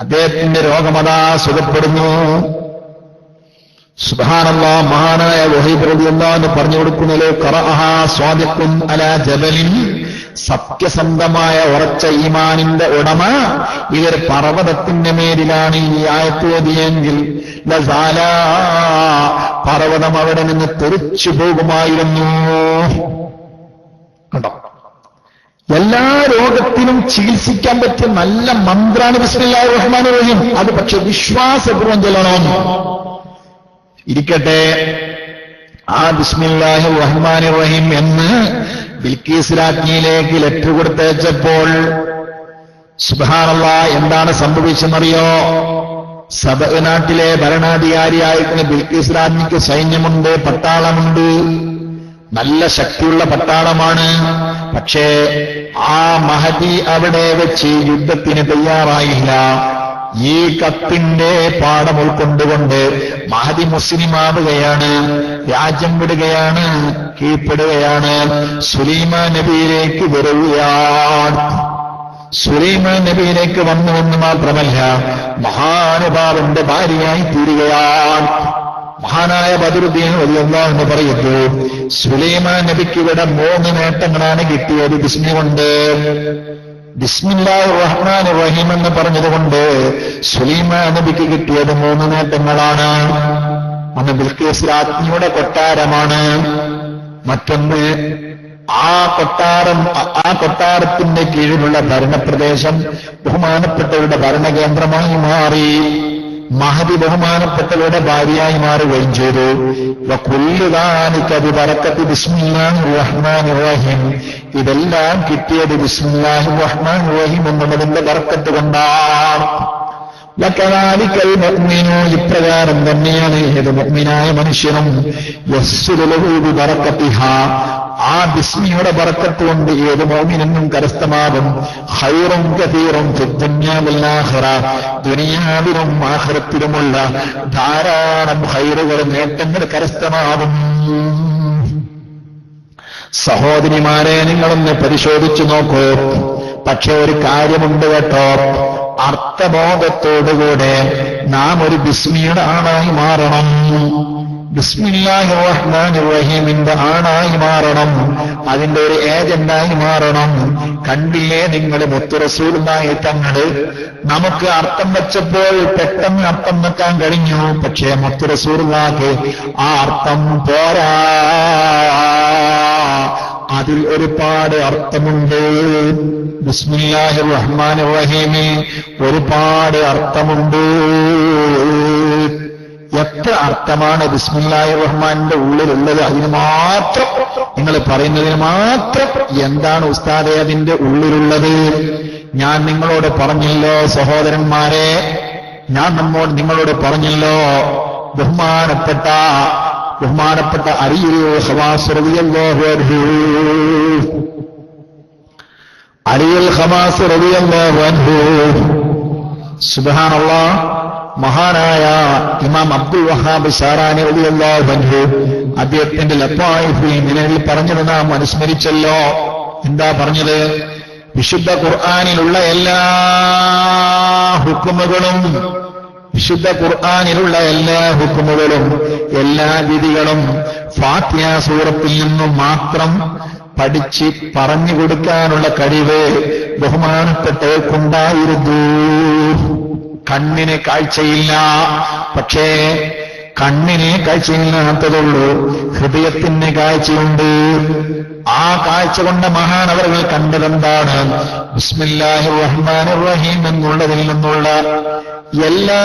S1: അദ്ദേഹത്തിന്റെ രോഗമതാ സുഖപ്പെടുന്നു. സുബ്ഹാനല്ലാഹ്, മഹാനായ വഹീബ് റളിയല്ലാഹു അൻഹു പറഞ്ഞു കൊടുക്കുന്നത്, ഖറഅഹാ സ്വാദിഖുൻ അലാ ജബലിൻ, സത്യസന്ധമായ ഉറച്ച ഈമാനിന്റെ ഉടമ ഇവർ പർവ്വതത്തിന്റെ മേലിലാണ് ഈ ആയത്ത് ഓതിയെങ്കിൽ, ലസാല, പർവ്വതം അവിടെ നിന്ന് തെറിച്ചു പോകുമായിരുന്നു. കണ്ടോ? എല്ലാ രോഗത്തിനും ചികിത്സിക്കാൻ പറ്റിയ നല്ല മന്ത്രാണ് ബിസ്മില്ലാഹിർ റഹ്മാനിർ റഹീം. അത് പക്ഷെ വിശ്വാസപൂർവ്വം ചൊല്ലണം. ഇരിക്കട്ടെ, ആ ബിസ്മില്ലാഹിർ റഹ്മാനിർ റഹീം എന്ന് ബിൽക്കീസ് രാജ്ഞിയിലേക്ക് ലെറ്റർ കൊടുത്തയച്ചപ്പോൾ സുബ്ഹാനല്ലാഹ് എന്താണ് സംഭവിച്ചെന്നറിയോ? സബ നാട്ടിലെ ഭരണാധികാരിയായിരിക്കുന്ന ബിൽക്കീസ് രാജ്ഞിക്ക് സൈന്യമുണ്ട്, പട്ടാളമുണ്ട്, നല്ല ശക്തിയുള്ള പട്ടാളമാണ്. പക്ഷേ ആ മഹദി അവിടെ വെച്ച് യുദ്ധത്തിന് തയ്യാറായില്ല. ഈ കത്തിന്റെ പാഠം ഉൾക്കൊണ്ടുകൊണ്ട് മഹദി മുസ്ലിമാവുകയാണ്, രാജ്യം വിടുകയാണ്, കീഴ്പ്പെടുകയാണ്, സുലൈമാൻ നബിയിലേക്ക് വരികയാണ്. സുലൈമാൻ നബിയിലേക്ക് വന്നുവെന്ന് മാത്രമല്ല, മഹാനുഭാവന്റെ ഭാര്യയായി തീരുകയാണ്. മഹാനായ ബദറുദ്ദീൻ റളിയല്ലാഹു അൻഹു പറയുന്നു, സുലൈമാൻ നബിക്ക് ഇവിടെ 3 നേട്ടങ്ങളാണ് കിട്ടിയത് ബിസ്മി കൊണ്ട്. ബിസ്മില്ലാഹിർ റഹ്മാനിർ റഹീം എന്ന് പറഞ്ഞതുകൊണ്ട് സുലൈമാൻ നബിക്ക് കിട്ടിയത് 3 നേട്ടങ്ങളാണ്. ഒന്ന് ബിൽക്കീസ് രാജ്ഞിയുടെ കൊട്ടാരമാണ്, മറ്റൊന്ന് ആ കൊട്ടാരത്തിന്റെ കീഴിലുള്ള ഭരണപ്രദേശം ബഹുമാനപ്പെട്ടവരുടെ ഭരണകേന്ദ്രമായി മാറി. മഹദി ബഹുമാനപ്പെട്ടവരുടെ ഭാര്യയായി മാറുകയും ചെയ്തു. വകുല്ലുദാലിക ബിബറകത്തി ബിസ്മില്ലാഹിർ റഹ്മാനിർ റഹീം. ഇതെല്ലാം കിട്ടിയത് ബിസ്മില്ലാഹിർ റഹ്മാനിർ റഹീം എന്നുള്ളതിന്റെ ബറക്കത്ത് കൊണ്ടാണ്. വകദാലികൽ മുഅ്മിനു, ഇപ്രകാരം തന്നെയാണ് ഏത് മുഅ്മിനായ മനുഷ്യനും യസ്സുലു ലഹു ബിബറകത്തിഹാ, ആ ബിസ്മിയുടെ ബറക്കത്ത് കൊണ്ട് ഏത് മുഅ്മിനും കരസ്ഥമാകും. ഖൈറുൻ കസീറുൻ ഫിദ്ദുനിയാ വൽ ആഖിറ, ദുനിയാവിലും ആഖിറത്തിലുമുള്ള ധാരാളം ഖൈറുകളും നേട്ടങ്ങൾ കരസ്ഥമാകും. സഹോദരിമാരെ, നിങ്ങളൊന്ന് പരിശോധിച്ചു നോക്കൂ. പക്ഷെ ഒരു കാര്യമുണ്ട് കേട്ടോ, അർത്ഥബോധത്തോടുകൂടെ നാം ഒരു ബിസ്മിയുടെ ആളായി മാറണം. ബിസ്മില്ലാഹിർ റഹ്മാനിർ റഹീമിന്റെ ആണായി മാറണം. അതിന്റെ ഒരു ഏജന്റായി മാറണം. കണ്ടില്ലേ നിങ്ങൾ, മുത്തു റസൂലുള്ളാഹി തങ്ങള് നമുക്ക് അർത്ഥം വെച്ചപ്പോൾ പെട്ടെന്ന് അർത്ഥം വെക്കാൻ കഴിഞ്ഞു. പക്ഷേ മുത്തു റസൂലുള്ളാഹിക്ക് ആ അർത്ഥം പോരാ, അതിൽ ഒരുപാട് അർത്ഥമുണ്ട്. ബിസ്മില്ലാഹിർ റഹ്മാനിർ റഹീമിൽ ഒരുപാട് അർത്ഥമുണ്ട്. എത്ര അർത്ഥമാണ് ബിസ്മില്ലാഹിർ റഹ്മാനിന്റെ ഉള്ളിലുള്ളത്? അതിന് മാത്രം, നിങ്ങൾ പറയുന്നതിന് മാത്രം എന്താണ് ഉസ്താദേ അതിന്റെ ഉള്ളിലുള്ളത്? ഞാൻ നിങ്ങളോട് പറഞ്ഞല്ലോ സഹോദരന്മാരെ, ഞാൻ നിങ്ങളോട് പറഞ്ഞല്ലോ, ബഹുമാനപ്പെട്ട അലിയുൽ ഖവാസ് റളിയല്ലാഹു അൻഹു, അലിയുൽ ഖവാസ് റളിയല്ലാഹു അൻഹു, സുബ്ഹാനല്ലാഹ്, മഹാനായ ഇമാം അബ്ദുൽ വഹാബ് ഷാറാനി റളിയല്ലാഹു അൻഹു അദ്ദേഹത്തിന്റെ ലത്വായിഫുൽ മിനനിൽ പറഞ്ഞത് നാം അനുസ്മരിച്ചല്ലോ. എന്താ പറഞ്ഞത്? വിശുദ്ധ ഖുർആനിലുള്ള എല്ലാ ഹുക്മുകളും, വിശുദ്ധ ഖുർആനിലുള്ള എല്ലാ ഹുക്മുകളും എല്ലാ വിധികളും ഫാത്തിഹ സൂറത്തിൽ നിന്നും മാത്രം പഠിച്ച് പറഞ്ഞു കൊടുക്കാനുള്ള കഴിവ് ബഹുമാനപ്പെട്ടവർക്കുണ്ടായിരുന്നു. കണ്ണിന് കാഴ്ചയില്ല, പക്ഷേ കണ്ണിന് കാഴ്ചയില്ലാത്തതുള്ളൂ, ഹൃദയത്തിന് കാഴ്ചയുണ്ട്. ആ കാഴ്ച കൊണ്ട് മഹാനവറുകൾ കണ്ടതെന്താണ്? ബിസ്മില്ലാഹിർ റഹ്മാനിർ റഹീം എന്നുള്ളതിൽ നിന്നുള്ള എല്ലാ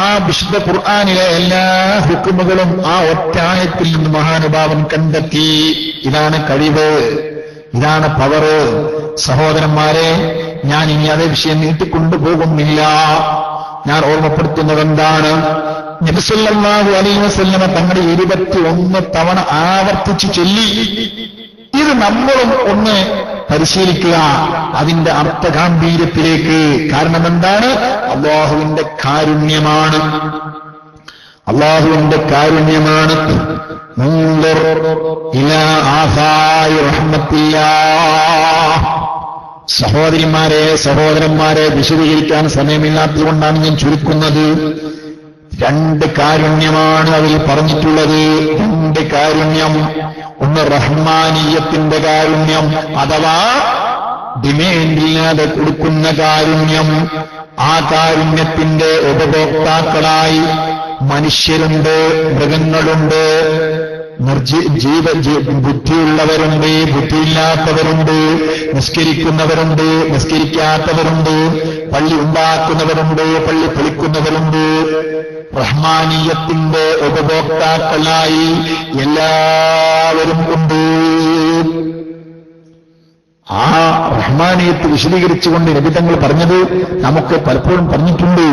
S1: ആ വിശുദ്ധ ഖുർആനിലെ എല്ലാ ഹുക്മുകളും ആ ഒറ്റായത്തിൽ നിന്ന് മഹാനുഭാവൻ കണ്ടെത്തി. ഇതാണ് കഴിവ്, ഇതാണ് പവറ്. സഹോദരന്മാരെ, ഞാൻ ഇനി അതേ വിഷയം നീട്ടിക്കൊണ്ടുപോകുന്നില്ല. ഞാൻ ഓർമ്മപ്പെടുത്തുന്നത് എന്താണ്? നബി സല്ലല്ലാഹു അലൈഹി വസല്ലമ തങ്ങളുടെ 21 തവണ ആവർത്തിച്ചു ചൊല്ലി. ഇത് നമ്മളും ഒന്ന് പരിശീലിക്കുക, അതിന്റെ അർത്ഥഗാംഭീര്യത്തിലേക്ക്. കാരണം എന്താണ്? അല്ലാഹുവിന്റെ കാരുണ്യമാണ്, അല്ലാഹുവിന്റെ കാരുണ്യമാണ്. മുൻദിർ ഇലാ ആഫായി റഹ്മത്തില്ലാഹ്. സഹോദരന്മാരെ, വിശദീകരിക്കാൻ സമയമില്ലാത്തതുകൊണ്ടാണ് ഞാൻ ചുരുക്കുന്നത്. 2 കാരുണ്യമാണ് അതിൽ പറഞ്ഞിട്ടുള്ളത്. 2 കാരുണ്യം. ഒന്ന് റഹ്മാനീയത്തിന്റെ കാരുണ്യം, അഥവാ ഡിമാൻഡില്ലാതെ കൊടുക്കുന്ന കാരുണ്യം. ആ കാരുണ്യത്തിന്റെ ഉപഭോക്താക്കളായി മനുഷ്യരുണ്ട്, മൃഗങ്ങളുണ്ട്, ബുദ്ധിയുള്ളവരുണ്ട്, ബുദ്ധിയില്ലാത്തവരുണ്ട്, നിസ്കരിക്കുന്നവരുണ്ട്, നിസ്കരിക്കാത്തവരുണ്ട്, പള്ളി ഉണ്ടാക്കുന്നവരുണ്ട്, പള്ളി പൊളിക്കുന്നവരുണ്ട്. റഹ്മാനീയത്തിന്റെ ഉപഭോക്താക്കളായി എല്ലാവരും ഉണ്ട്. ആ റഹ്മാനിയത്ത് വിശദീകരിച്ചുകൊണ്ട് നബി തങ്ങൾ പറഞ്ഞത് നമുക്ക് പലപ്പോഴും പറഞ്ഞിട്ടുണ്ട്.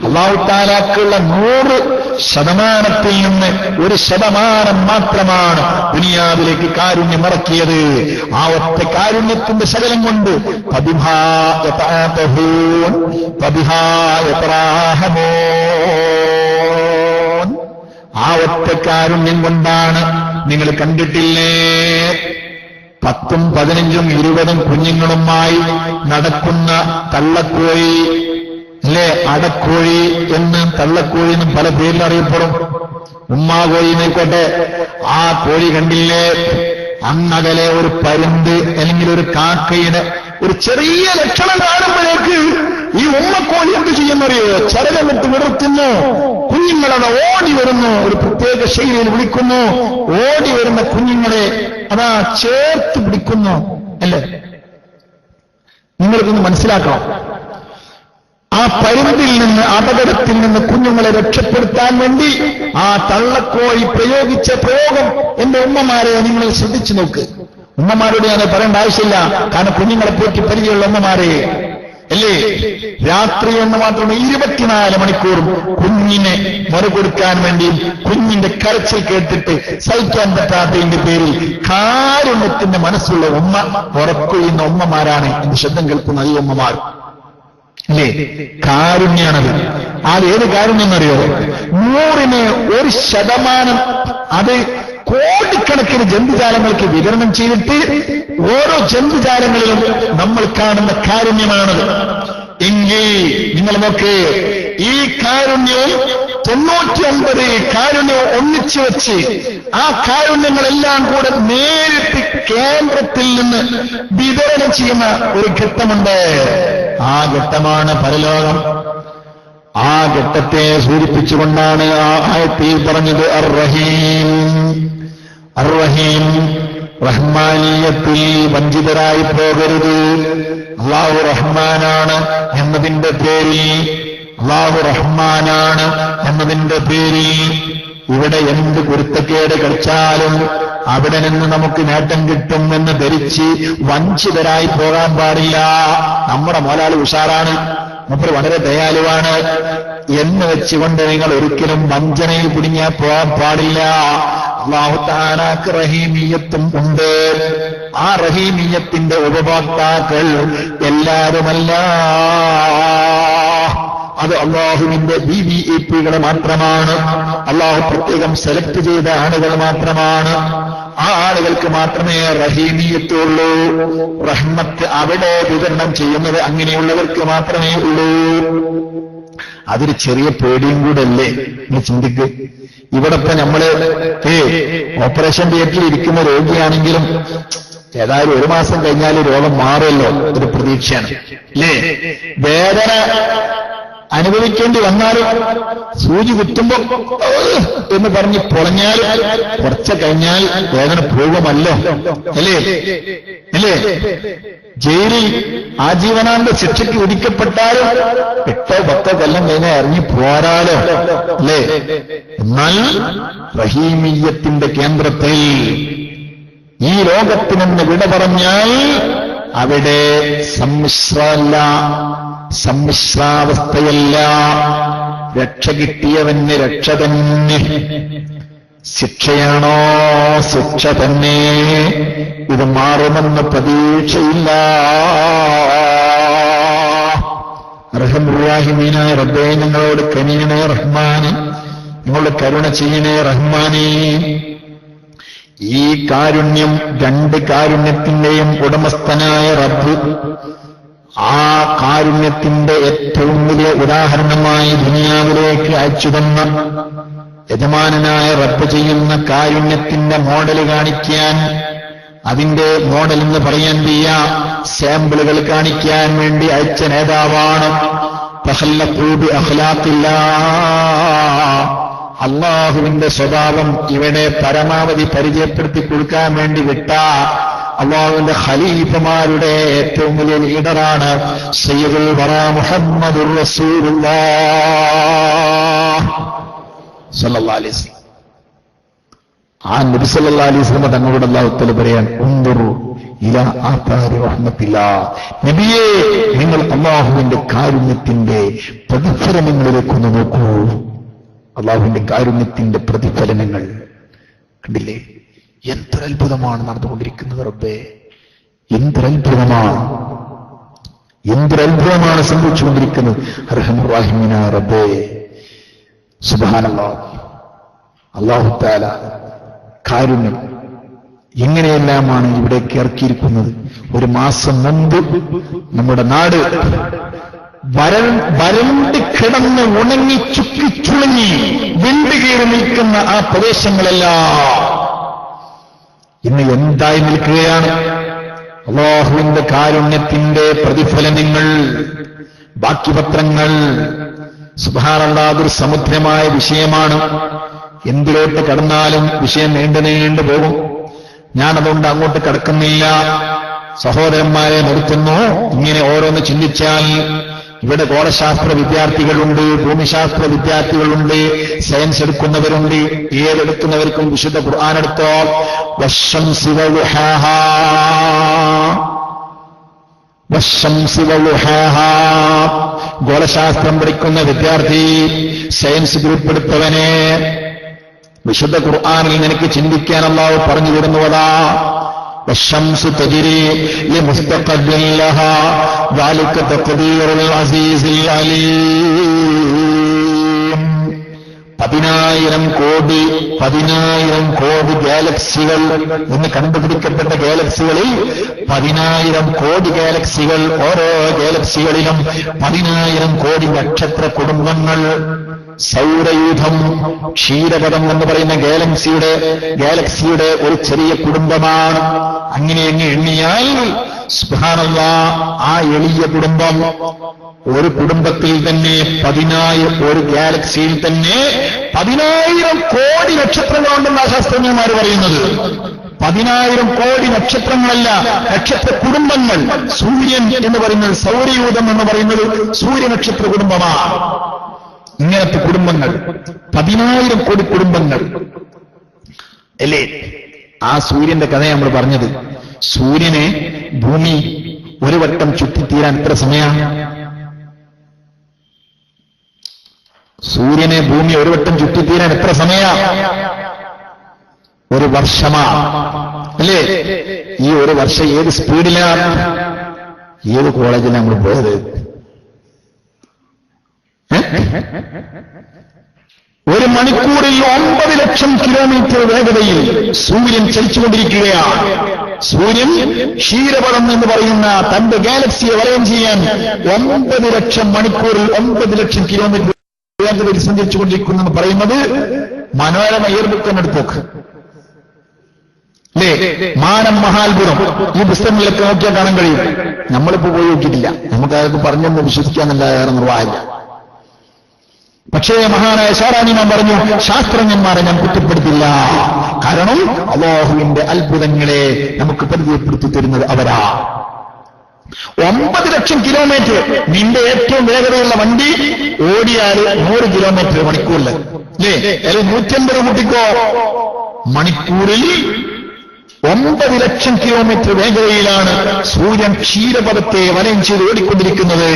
S1: അല്ലാഹു തആലക്കുള്ള 100% നിന്ന് 1% മാത്രമാണ് ദുനിയാവിലേക്ക് കാരുണ്യം ഇറക്കിയത്. ആ ഒറ്റ കാരുണ്യത്തിന്റെ ശകലം കൊണ്ട് ഫബിഹാ യതഅതഹൂൻ ഫബിഹാ യതറാഹമൂൻ. ആ ഒറ്റ കാരുണ്യം കൊണ്ടാണ്. നിങ്ങൾ കണ്ടിട്ടില്ലേ, 10, 15, 20 കുഞ്ഞുങ്ങളുമായി നടക്കുന്ന തള്ളക്കോഴി, അല്ലേ? അടക്കോഴി എന്ന്, തള്ളക്കോഴി എന്നും പല പേരിൽ അറിയപ്പെടും. ഉമ്മാകോഴി എന്നേക്കോട്ടെ. ആ കോഴി കണ്ടില്ലേ, അങ്ങകലെ ഒരു പരുന്ത് അല്ലെങ്കിൽ ഒരു കാക്കയുടെ ഒരു ചെറിയ ലക്ഷണം കാണുമ്പോഴേക്ക് ഈ ഉമ്മക്കോഴി എന്ത് ചെയ്യുന്നറിയോ? ചരകമിട്ട് വിടർത്തുന്നു, കുഞ്ഞുങ്ങളവിടെ ഓടി വരുന്നു, ഒരു പ്രത്യേക ശൈലിയിൽ വിളിക്കുന്നു, ഓടി വരുന്ന കുഞ്ഞുങ്ങളെ അതാ ചേർത്ത് പിടിക്കുന്നു. അല്ലേ? നിങ്ങൾക്കൊന്ന് മനസ്സിലാക്കണം. ആ പരുന്തിൽ നിന്ന്, അപകടത്തിൽ നിന്ന് കുഞ്ഞുങ്ങളെ രക്ഷപ്പെടുത്താൻ വേണ്ടി ആ തള്ളക്കോഴി പ്രയോഗിച്ച പ്രയോഗം എന്റെ ഉമ്മമാരെ നിങ്ങൾ ശ്രദ്ധിച്ചു നോക്ക്. ഉമ്മമാരോട് ഞാൻ പറയേണ്ട ആവശ്യമില്ല, കാരണം കുഞ്ഞുങ്ങളെ പോറ്റി പരിചയമുള്ള ഉമ്മമാരെ അല്ലേ? രാത്രി എന്ന് മാത്രമേ 24 മണിക്കൂറും കുഞ്ഞിനെ കൊടുക്കാൻ വേണ്ടിയും കുഞ്ഞിന്റെ കരച്ചിൽ കേട്ടിട്ട് സഹിക്കാൻ പറ്റാത്തതിന്റെ പേരിൽ കാരുണ്യത്തിന്റെ മനസ്സുള്ള ഉമ്മ ഉറക്കൊള്ളുന്ന ഉമ്മമാരാണ് എന്റെ ശബ്ദം കേൾക്കുന്ന ഈ ഉമ്മമാർ. അല്ലേ? കാരുണ്യാണത്. അതേത് കാരുണ്യം എന്നറിയോ? 100% അത് കോടിക്കണക്കിന് ജന്തുജാലങ്ങൾക്ക് വിതരണം ചെയ്തിട്ട് ഓരോ ജന്തുജാലങ്ങളിലും നമ്മൾ കാണുന്ന കാരുണ്യമാണത്. എങ്കിൽ നിങ്ങൾ നോക്ക്, ഈ കാരുണ്യവും 99 കാരുണ്യവും ഒന്നിച്ചു വെച്ച് ആ കാരുണ്യങ്ങളെല്ലാം കൂടെ നേരിട്ട് കേന്ദ്രത്തിൽ നിന്ന് വിതരണം ചെയ്യുന്ന ഒരു ഘട്ടമുണ്ട്. ആ ഘട്ടമാണ് പരലോകം. ആ ഘട്ടത്തെ സൂചിപ്പിച്ചുകൊണ്ടാണ് ആ ആയത്തിൽ പറഞ്ഞത് അർ-റഹീം. അർ-റഹീം, റഹ്മാനീയത്തിൽ വഞ്ചിതരായി പോകരുത്. അല്ലാഹു റഹ്മാനാണ് എന്നതിന്റെ പേരിൽ, അല്ലാഹു റഹ്മാനാണ് എന്നതിന്റെ പേരിൽ ഇവിടെ എന്ത് കുരുത്തക്കേട് കളിച്ചാലും അവിടെ നിന്ന് നമുക്ക് നേട്ടം കിട്ടും എന്ന് ധരിച്ച് വഞ്ചിതരായി പോകാൻ പാടില്ല. നമ്മുടെ മോലാളി ഉഷാറാണ്, മൂപ്പർ വളരെ ദയാലുവാണ് എന്ന് വെച്ചുകൊണ്ട് നിങ്ങൾ ഒരിക്കലും വഞ്ചനയിൽ കുടുങ്ങിയാൽ പോകാൻ പാടില്ല. അല്ലാഹു തആലക്ക് റഹീമിയത്തും ഉണ്ട്. ആ റഹീമിയത്തിന്റെ ഉപഭോക്താക്കൾ എല്ലാവരുമല്ല, അത് അള്ളാഹുവിന്റെ വിവിഐപികളെ മാത്രമാണ്. അള്ളാഹു പ്രത്യേകം സെലക്ട് ചെയ്ത ആളുകൾ മാത്രമാണ്. ആ ആളുകൾക്ക് മാത്രമേ റഹീമിയത്തുള്ളൂ. റഹ്മത്ത് അവിടെ വിതരണം ചെയ്യുന്നത് അങ്ങനെയുള്ളവർക്ക് മാത്രമേ ഉള്ളൂ. അതൊരു ചെറിയ പേടിയും കൂടെ അല്ലേ? നിങ്ങൾ ചിന്തിക്ക്. ഇവിടെ ഇപ്പൊ നമ്മള് ഓപ്പറേഷൻ തിയേറ്ററിൽ ഇരിക്കുന്ന രോഗിയാണെങ്കിലും ഏതായാലും 1 മാസം കഴിഞ്ഞാൽ രോഗം മാറുമല്ലോ, ഒരു പ്രതീക്ഷയാണ് അല്ലേ? വേദന അനുഭവിക്കേണ്ടി വന്നാലും സൂചി കുത്തുമ്പോ എന്ന് പറഞ്ഞ് പൊളഞ്ഞാൽ കുറച്ച് കഴിഞ്ഞാൽ വേദന പോകുമല്ലോ, അല്ലേ? അല്ലേ? ജയിലിൽ ആജീവനാന്ത ശിക്ഷയ്ക്ക് വിധിക്കപ്പെട്ടാലും 8 10 കൊല്ലം കഴിഞ്ഞാൽ ഇറങ്ങി പോരാലോ, അല്ലേ? എന്നാൽ റഹീമിയത്തിന്റെ കേന്ദ്രത്തിൽ ഈ ലോകത്തിനെന്ന് വിട പറഞ്ഞാൽ അവിടെ സമ്മിശ്രമല്ല, സമ്മിശ്രാവസ്ഥയല്ല. രക്ഷ കിട്ടിയവന് രക്ഷ തന്നെ. ശിക്ഷയാണോ ശിക്ഷ തന്നെ. ഇത് മാറുമെന്ന് പ്രതീക്ഷയില്ല. റഹ്മാനായ റബ്ബേ, ഞങ്ങളോട് കനിയണേ റഹ്മാനെ, ഞങ്ങളുടെ കരുണ ചെയ്യണേ റഹ്മാനെ. ഈ കാരുണ്യം, 2 കാരുണ്യത്തിന്റെയും ഉടമസ്ഥനായ റബ്ബ്, ആ കാരുണ്യത്തിന്റെ ഏറ്റവും വലിയ ഉദാഹരണമായി ദുനിയാവിലേക്ക് അയച്ചു തന്ന യജമാനനായ റബ്ബ് ചെയ്യുന്ന കാരുണ്യത്തിന്റെ മോഡൽ കാണിക്കാൻ, അതിന്റെ മോഡൽ എന്ന് പറയാൻ വയ്യ, സാമ്പിളുകൾ കാണിക്കാൻ വേണ്ടി അയച്ച നേതാവാണ്. തഖല്ലഖൂ ബി അഖ്ലാഖില്ലാഹ്, അള്ളാഹുവിന്റെ സ്വഭാവം ഇവിടെ പരമാവധി പരിചയപ്പെടുത്തി കൊടുക്കാൻ വേണ്ടി വിട്ട അള്ളാഹുവിന്റെ ഖലീഫമാരുടെ ഏറ്റവും വലിയ ലീഡറാണ് സയ്യിദുൽ വറാ മുഹമ്മദുർ റസൂലുള്ളാഹ് സ്വല്ലല്ലാഹു അലൈഹി വസല്ലം. ആ നബി സല്ലല്ലാഹു അലൈഹി വസല്ലം തങ്ങളോട് അല്ലാഹു തആല പറയാൻ, ഉൻദുറു ഇലാ ആതാരി റഹ്മത്തില്ലാഹ്, നബിയേ നിങ്ങൾ അള്ളാഹുവിന്റെ കാരുണ്യത്തിന്റെ പ്രതിഫലനങ്ങളിലേക്കൊന്ന് നോക്കൂ. അള്ളാഹുവിന്റെ കാരുണ്യത്തിന്റെ പ്രതിഫലനങ്ങൾ കണ്ടില്ലേ? എന്തൊരത്ഭുതമാണ് നടന്നുകൊണ്ടിരിക്കുന്നത് റബ്ബേ, എന്തൊരത്ഭുതമാണ്, എന്തൊരത്ഭുതമാണ് സംഭവിച്ചുകൊണ്ടിരിക്കുന്നത്. അർഹമർ റഹീമീനായ റബ്ബേ, സുബ്ഹാനല്ലാഹ്. അല്ലാഹു തആല കാരുണ്യം എങ്ങനെയെല്ലാമാണ് ഇവിടേക്ക് ഇറക്കിയിരിക്കുന്നത്. 1 മാസം മുമ്പ് നമ്മുടെ നാട് വരണ്ട് കിടന്ന് ഉണങ്ങി ചുക്കിച്ചുളങ്ങി വിണ്ടുകീറി നിൽക്കുന്ന ആ പ്രദേശങ്ങളെല്ലാം ഇന്ന് എന്തായി നിൽക്കുകയാണ്? അല്ലാഹുവിന്റെ കാരുണ്യത്തിന്റെ പ്രതിഫലനങ്ങൾ ബാക്കി പത്രങ്ങൾ സുബ്ഹാനല്ലാഹ്, അതൊരു സമുദ്രമായ വിഷയമാണ്. എന്തിലോട്ട് കടന്നാലും വിഷയം നീണ്ടു പോകും. ഞാനതുകൊണ്ട് അങ്ങോട്ട് കടക്കുന്നില്ല. സഹോദരന്മാരെ നിർത്തുന്നു. ഇങ്ങനെ ഓരോന്ന് ചിന്തിച്ചാൽ ഇവിടെ ഗോളശാസ്ത്ര വിദ്യാർത്ഥികളുണ്ട്, ഭൂമിശാസ്ത്ര വിദ്യാർത്ഥികളുണ്ട്, സയൻസ് എടുക്കുന്നവരുണ്ട്. ഏതെടുക്കുന്നവർക്കും വിശുദ്ധ ഖുർആൻ എടുത്തോ. വശംസി വളുഹാഹാ, വശംസി വളുഹാഹാ. ഗോളശാസ്ത്രം പഠിക്കുന്ന വിദ്യാർത്ഥി, സയൻസ് ഗ്രൂപ്പ് എടുത്തവനെ, വിശുദ്ധ ഖുർആനിൽ നിനക്ക് ചിന്തിക്കാൻ അല്ലാഹു പറഞ്ഞു തരുന്നതാ. വശംസു തജ്രി ലിമുസ്തഖറിൻ ലഹാ ദാലിക തഖ്ദീറുൽ അസീസിൽ അലീം. 10,000 കോടി ഗാലക്സികൾ ഇന്ന് കണ്ടുപിടിക്കപ്പെട്ട ഗാലക്സികളിൽ 10,000 കോടി ഗാലക്സികൾ. ഓരോ ഗാലക്സികളിലും 10,000 കോടി നക്ഷത്ര കുടുംബങ്ങൾ. സൗരയൂഥം, ക്ഷീരപഥം എന്ന് പറയുന്ന ഗാലക്സിയുടെ ഒരു ചെറിയ കുടുംബമാണ്. അങ്ങനെ എണ്ണിയാൽ സുബ്ഹാനല്ലാഹ്, ആ എളിയ കുടുംബം, ഒരു കുടുംബത്തിൽ തന്നെ 10,000, ഒരു ഗാലക്സിയിൽ തന്നെ 10,000 കോടി നക്ഷത്രങ്ങളുണ്ടെന്നാ ശാസ്ത്രജ്ഞന്മാർ പറയുന്നത്. 10,000 കോടി നക്ഷത്രങ്ങളല്ല, നക്ഷത്ര കുടുംബങ്ങൾ. സൂര്യൻ എന്ന് പറയുന്നത്, സൗരയൂഥം എന്ന് പറയുന്നത് സൂര്യനക്ഷത്ര കുടുംബമാണ്. ഇങ്ങനത്തെ കുടുംബങ്ങൾ, 10,000 കോടി കുടുംബങ്ങൾ അല്ലേ? ആ സൂര്യന്റെ കഥ നമ്മൾ പറഞ്ഞത്. സൂര്യനെ ഭൂമി ഒരു വട്ടം ചുറ്റിത്തീരാൻ എത്ര സമയമാണ്? സൂര്യനെ ഭൂമി ഒരു വട്ടം ചുറ്റിത്തീരാൻ എത്ര സമയമാണ്? ഒരു വർഷമാ അല്ലേ? ഈ ഒരു വർഷം ഏത് സ്പീഡിലാണ്? ഏത് കോളേജിലാണ് നമ്മൾ പോയത്? ഒരു മണിക്കൂറിൽ 9 ലക്ഷം കിലോമീറ്റർ വേഗതയിൽ സൂര്യൻ ചലിച്ചുകൊണ്ടിരിക്കുകയാണ്. സൂര്യൻ ക്ഷീരപഥം എന്ന് പറയുന്ന തന്റെ ഗാലക്സിയെ വലയം ചെയ്യാൻ 9 ലക്ഷം മണിക്കൂറിൽ 9 ലക്ഷം കിലോമീറ്റർ വേഗതയിൽ സഞ്ചരിച്ചുകൊണ്ടിരിക്കുന്നെന്ന് പറയുന്നത് മനോരമ ഇയർബുക്ക് എടുത്തോക്ക് അല്ലേ? മാനം മഹാത്ഭുതം. ഈ പുസ്തകങ്ങളിലൊക്കെ നോക്കിയാൽ കാണാൻ കഴിയും. നമ്മളിപ്പോ പോയി നോക്കിയിട്ടില്ല. നമുക്കതൊക്കെ പറഞ്ഞൊന്ന് വിശ്വസിക്കാന്നല്ല വേറെ നിർവാഹമില്ല. പക്ഷേ മഹാനായ ഷാറാനിമാൻ പറഞ്ഞു, ശാസ്ത്രജ്ഞന്മാരെ ഞാൻ കുറ്റപ്പെടുത്തില്ല. കാരണം അല്ലാഹുവിന്റെ അത്ഭുതങ്ങളെ നമുക്ക് പരിചയപ്പെടുത്തി തരുന്നത് അവരാ. 9 ലക്ഷം കിലോമീറ്റർ നിന്റെ ഏറ്റവും വേഗതയുള്ള വണ്ടി ഓടിയാൽ 100 കിലോമീറ്റർ മണിക്കൂറിൽ അല്ലേ? അല്ലെങ്കിൽ 150 കൂട്ടിക്കോ. മണിക്കൂറിൽ 9 ലക്ഷം കിലോമീറ്റർ വേഗതയിലാണ് സൂര്യൻ ക്ഷീരപഥത്തെ വലയം ചെയ്ത് ഓടിക്കൊണ്ടിരിക്കുന്നത്.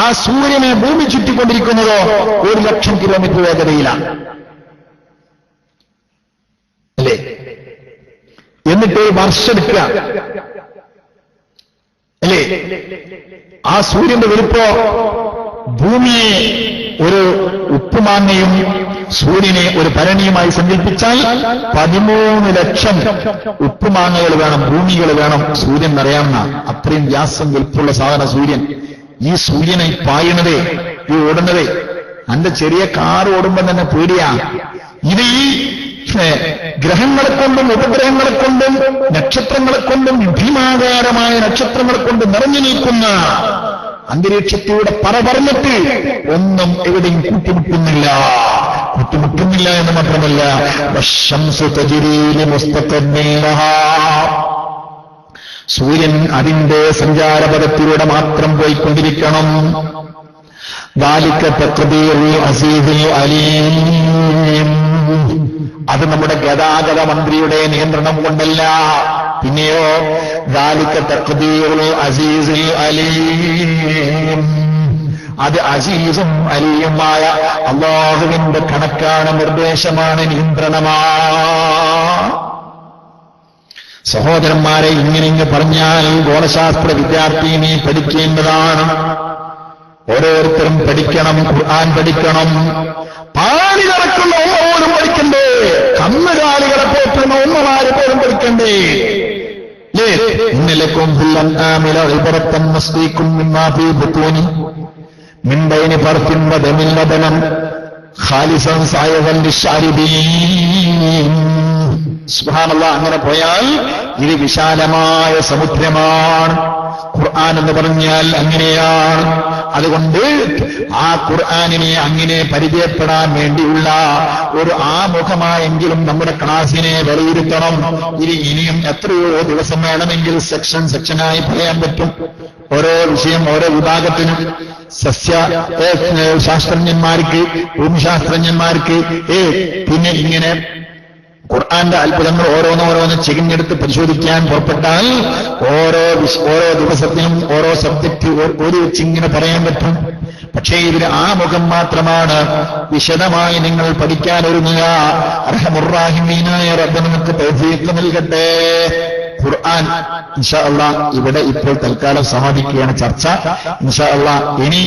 S1: ആ സൂര്യനെ ഭൂമി ചുറ്റിക്കൊണ്ടിരിക്കുന്നതോ 1 ലക്ഷം കിലോമീറ്റർ വേഗതയിലാണ് അല്ലേ? എന്നിട്ട് വർഷമെടുക്കുക അല്ലേ? ആ സൂര്യന്റെ വലുപ്പോ ഭൂമിയെ ഒരു ഉപ്പുമാങ്ങയും സൂര്യനെ ഒരു ഭരണിയുമായി സങ്കല്പിച്ചാൽ 13 ലക്ഷം ഉപ്പുമാങ്ങകൾ വേണം, ഭൂമികൾ വേണം സൂര്യൻ നിറയാവുന്ന. അത്രയും വ്യാസം വലുപ്പമുള്ള സാധന സൂര്യൻ. ഈ സൂര്യനെ പായണതേ, ഈ ഓടുന്നതേ, അന്റെ ചെറിയ കാർ ഓടുമ്പോ തന്നെ പേടിയാ. ഇത് ഈ ഗ്രഹങ്ങളെ കൊണ്ടും ഉപഗ്രഹങ്ങളെ കൊണ്ടും നക്ഷത്രങ്ങളെ കൊണ്ടും ഭീമാകാരമായ നക്ഷത്രങ്ങളെ കൊണ്ട് നിറഞ്ഞു നിൽക്കുന്ന അന്തരീക്ഷത്തിലൂടെ പറഞ്ഞിട്ട് ഒന്നും എവിടെയും കൂട്ടിമുട്ടുന്നില്ല എന്ന് മാത്രമല്ല, വശംസു തജ്രീ ലിമുസ്തഖറിൻ ലഹാ, സൂര്യൻ അതിന്റെ സഞ്ചാരപഥത്തിലൂടെ മാത്രം പോയിക്കൊണ്ടിരിക്കണം. ദാലിക തഖ്ദീറുൽ അസീസിൽ അലീം, അത് നമ്മുടെ ഗതാഗത മന്ത്രിയുടെ നിയന്ത്രണം കൊണ്ടല്ല. പിന്നെയോ ദാലിക തഖ്ദീറുൽ അസീസിൽ അലീം, അത് അസീസും അലീയുമായ അല്ലാഹുവിന്റെ കണക്കാണ്, നിർദ്ദേശമാണ്, നിയന്ത്രണമാ. സഹോദരന്മാരെ, ഇങ്ങനെ പറഞ്ഞാൽ ഗോളശാസ്ത്ര വിദ്യാർത്ഥി നീ പഠിക്കേണ്ടതാണ്. ഓരോരുത്തരും പഠിക്കണം, ഖുർആൻ പഠിക്കണം. പാടി നടക്കുന്ന ഉമ്മ പോലും പഠിക്കണ്ടേ? കന്നുകാലികളെ പോറ്റുന്ന ഉമ്മമാര് പോലും പഠിക്കണ്ടേ? ഇന്നലക്കും മിൻബൈനി ഫർത്തിൻ വദമിൻ ലബനൻ ഖാലിസൻ സായവൻ ലിശ്ശാരിബീൻ. സുബ്ഹാനല്ലാഹ്. അങ്ങനെ പോയാൽ ഇത് വിശാലമായ സമുദ്രമാണ്. ഖുർആൻ എന്ന് പറഞ്ഞാൽ അങ്ങനെയാണ്. അതുകൊണ്ട് ആ ഖുർആനിനെ അങ്ങനെ പരിചയപ്പെടാൻ വേണ്ടിയുള്ള ഒരു ആമുഖമായെങ്കിലും നമ്മുടെ ക്ലാസിനെ വിലയിരുത്തണം. ഇനിയും എത്രയോ ദിവസം വേണമെങ്കിൽ സെക്ഷനായി പറയാൻ പറ്റും. ഓരോ വിഷയം ഓരോ വിഭാഗത്തിനും ശാസ്ത്രജ്ഞന്മാർക്ക്, ഭൂമിശാസ്ത്രജ്ഞന്മാർക്ക്, പിന്നെ ഇങ്ങനെ ഖുർആന്റെ അത്ഭുതങ്ങൾ ഓരോന്നോരോന്ന് ചികഞ്ഞെടുത്ത് പരിശോധിക്കാൻ പുറപ്പെട്ടാൽ ഓരോ ദിവസത്തിനും ഓരോ സബ്ജക്റ്റ് ഒരു വെച്ചിങ്ങനെ പറയാൻ പറ്റും. പക്ഷേ ഇതിന് ആമുഖം മാത്രമാണ്. വിശദമായി നിങ്ങൾ പഠിക്കാൻ ഒരുങ്ങുക. അർഹമുർറാഹിമീനായ റബ്ബ് നമുക്ക് തൗഫീഖ് നൽകട്ടെ. ഖുർആൻ ഇൻഷാ അല്ലാഹ് ഇവിടെ ഇപ്പോൾ തൽക്കാലം സമാപിക്കുകയാണ് ചർച്ച. ഇൻഷാ അല്ലാഹ് ഇനി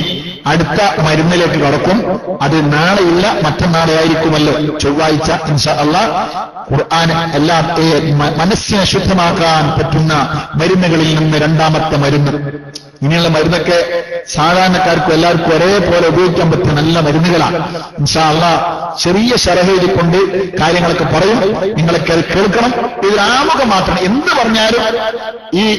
S1: അടുത്ത മരുന്നിലേക്ക് കടക്കും. അത് നാളെയില്ല, മറ്റന്നാളെ ആയിരിക്കുമല്ലോ, ചൊവ്വാഴ്ച ഇൻഷാ അല്ലാഹ്. ഖുർആൻ എല്ലാ മനസ്സിനെ ശുദ്ധമാക്കാൻ പറ്റുന്ന മരുന്നുകളിൽ നിന്ന് രണ്ടാമത്തെ മരുന്ന്. ഇനിയുള്ള മരുന്നൊക്കെ സാധാരണക്കാർക്കും എല്ലാവർക്കും ഒരേപോലെ ഉപയോഗിക്കാൻ പറ്റുന്ന നല്ല മരുന്നുകളാണ്. ഇൻഷാ അല്ലാഹ് ചെറിയ ശറഹെഴുതിക്കൊണ്ട് കാര്യങ്ങളൊക്കെ പറയും. നിങ്ങളൊക്കെ അത് കേൾക്കണം. ഇത് ആമുഖം മാത്രം. എന്ത് പറഞ്ഞാലും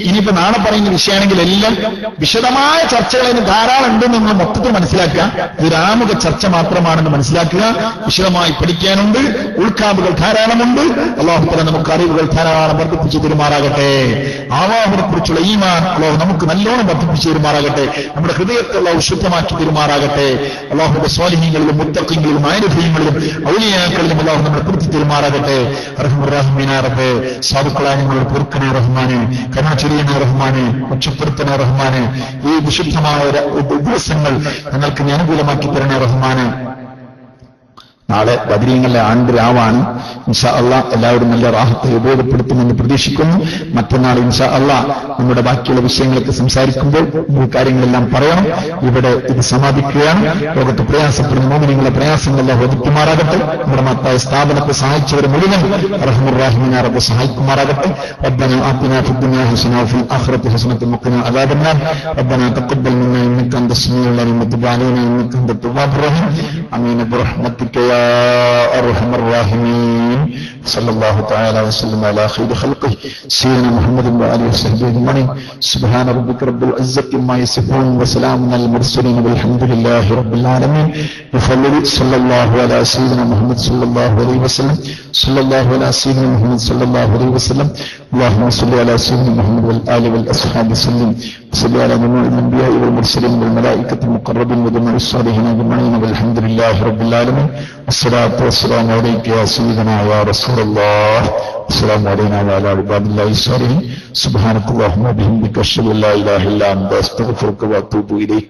S1: ഇനിയിപ്പോ നാളെ പറയുന്ന വിഷയമാണെങ്കിൽ എല്ലാം വിശദമായ ചർച്ചകൾ അതിന് ധാരാളം ഉണ്ടെന്ന് നമ്മൾ മൊത്തത്തിൽ മനസ്സിലാക്കുക. ഇത് ആമുഖ ചർച്ച മാത്രമാണെന്ന് മനസ്സിലാക്കുക. വിശദമായി പഠിക്കാനുണ്ട്. ഉൾക്കാമ്പുകൾ ധാരാളമുണ്ട്. അല്ലാഹു തആല നമുക്ക് അറിവുകൾ ധാരാളം വർദ്ധിപ്പിച്ചു തരുമാറാകട്ടെ. അല്ലാഹുവിനെ കുറിച്ചുള്ള ഈമാൻ അല്ലാഹു നമുക്ക് നല്ലോണം വർദ്ധിപ്പിച്ചു തരുമാറാകട്ടെ. നമ്മുടെ ഹൃദയത്തെ അല്ലാഹു ശുദ്ധമാക്കി തരുമാറാകട്ടെ. അല്ലാഹുവിന്റെ സ്വാലിഹീങ്ങളിലും മുത്തഖീങ്ങളിലും ആരിഫീങ്ങളിലും ഔലിയാക്കളിലും അല്ലാഹു നമ്മളെ പെടുത്തി തരുമാറാകട്ടെ. അർഹമുർറഹീമീനായ റബ്ബേ, സാധുക്കളായ ഞങ്ങളുടെ പൊറുക്കനെ റഹ്മാനെ, കരുണ ചൊരിയണേ റഹ്മാനെ, രക്ഷപ്പെടുത്തണേ റഹ്മാനെ. ഈ വിശുദ്ധമായ ദിവസങ്ങൾ ഞങ്ങൾക്ക് നീ അനുകൂലമാക്കി തരണേ റഹ്മാനെ. നാളെ ബദരീങ്ങളുടെ ആണ്ട് രാവാണ്. ഇൻഷാ അല്ലാഹ് എല്ലാവരും നല്ല റാഹത്തെ ഉപയോഗപ്പെടുത്തുമെന്ന് പ്രതീക്ഷിക്കുന്നു. മറ്റന്നാൾ ഇൻഷാ അല്ലാഹ് നമ്മുടെ ബാക്കിയുള്ള വിഷയങ്ങളൊക്കെ സംസാരിക്കുമ്പോൾ ഈ കാര്യങ്ങളെല്ലാം പറയണം. ഇവിടെ ഇത് സമാപിക്കുകയാണ്. ലോകത്ത് പ്രയാസപ്പെടുന്ന മോമിനിങ്ങളുടെ പ്രയാസങ്ങളെല്ലാം ഒതുക്കുമാറാകട്ടെ. നമ്മുടെ മഹത്തായ സ്ഥാപനത്തെ സഹായിച്ചവർ മുഴുവൻ റഹ്മുർറഹീമീനായ റബ്ബ് സഹായിക്കുമാറാകട്ടെ. ربنا آتنا في الدنيا حسنة وفي الآخرة حسنة وقنا عذاب النار. ربنا تقبل منا إنك أنت السميع العليم وتب علينا إنك أنت التواب الرحيم. آمين برحمتك يا أرحم الراحمين. صلى الله تعالى وسلم على خير خلقه سيدنا محمد وآله وصحبه أجمعين. سبحان ربك رب العزة عما يصفون وسلام على المرسلين والحمد لله رب العالمين. بفضل صلى الله على سيدنا محمد صلى الله عليه وسلم. صلى الله على سيدنا محمد صلى الله عليه وسلم. اللهم صل على سيدنا محمد والآل والأصحاب وسلم. صل على جميع الأنبياء والمرسلين والملائكة المقربين وجميع الصالحين أجمعين والحمد لله رب العالمين. الصلاة والسلام عليك يا سيدنا يا رسول الله. السلام علينا وعلى عباد الله الصالحين. سبحانك اللهم وبحمدك أشهد أن لا إله إلا أنت أستغفرك وأتوب إليك.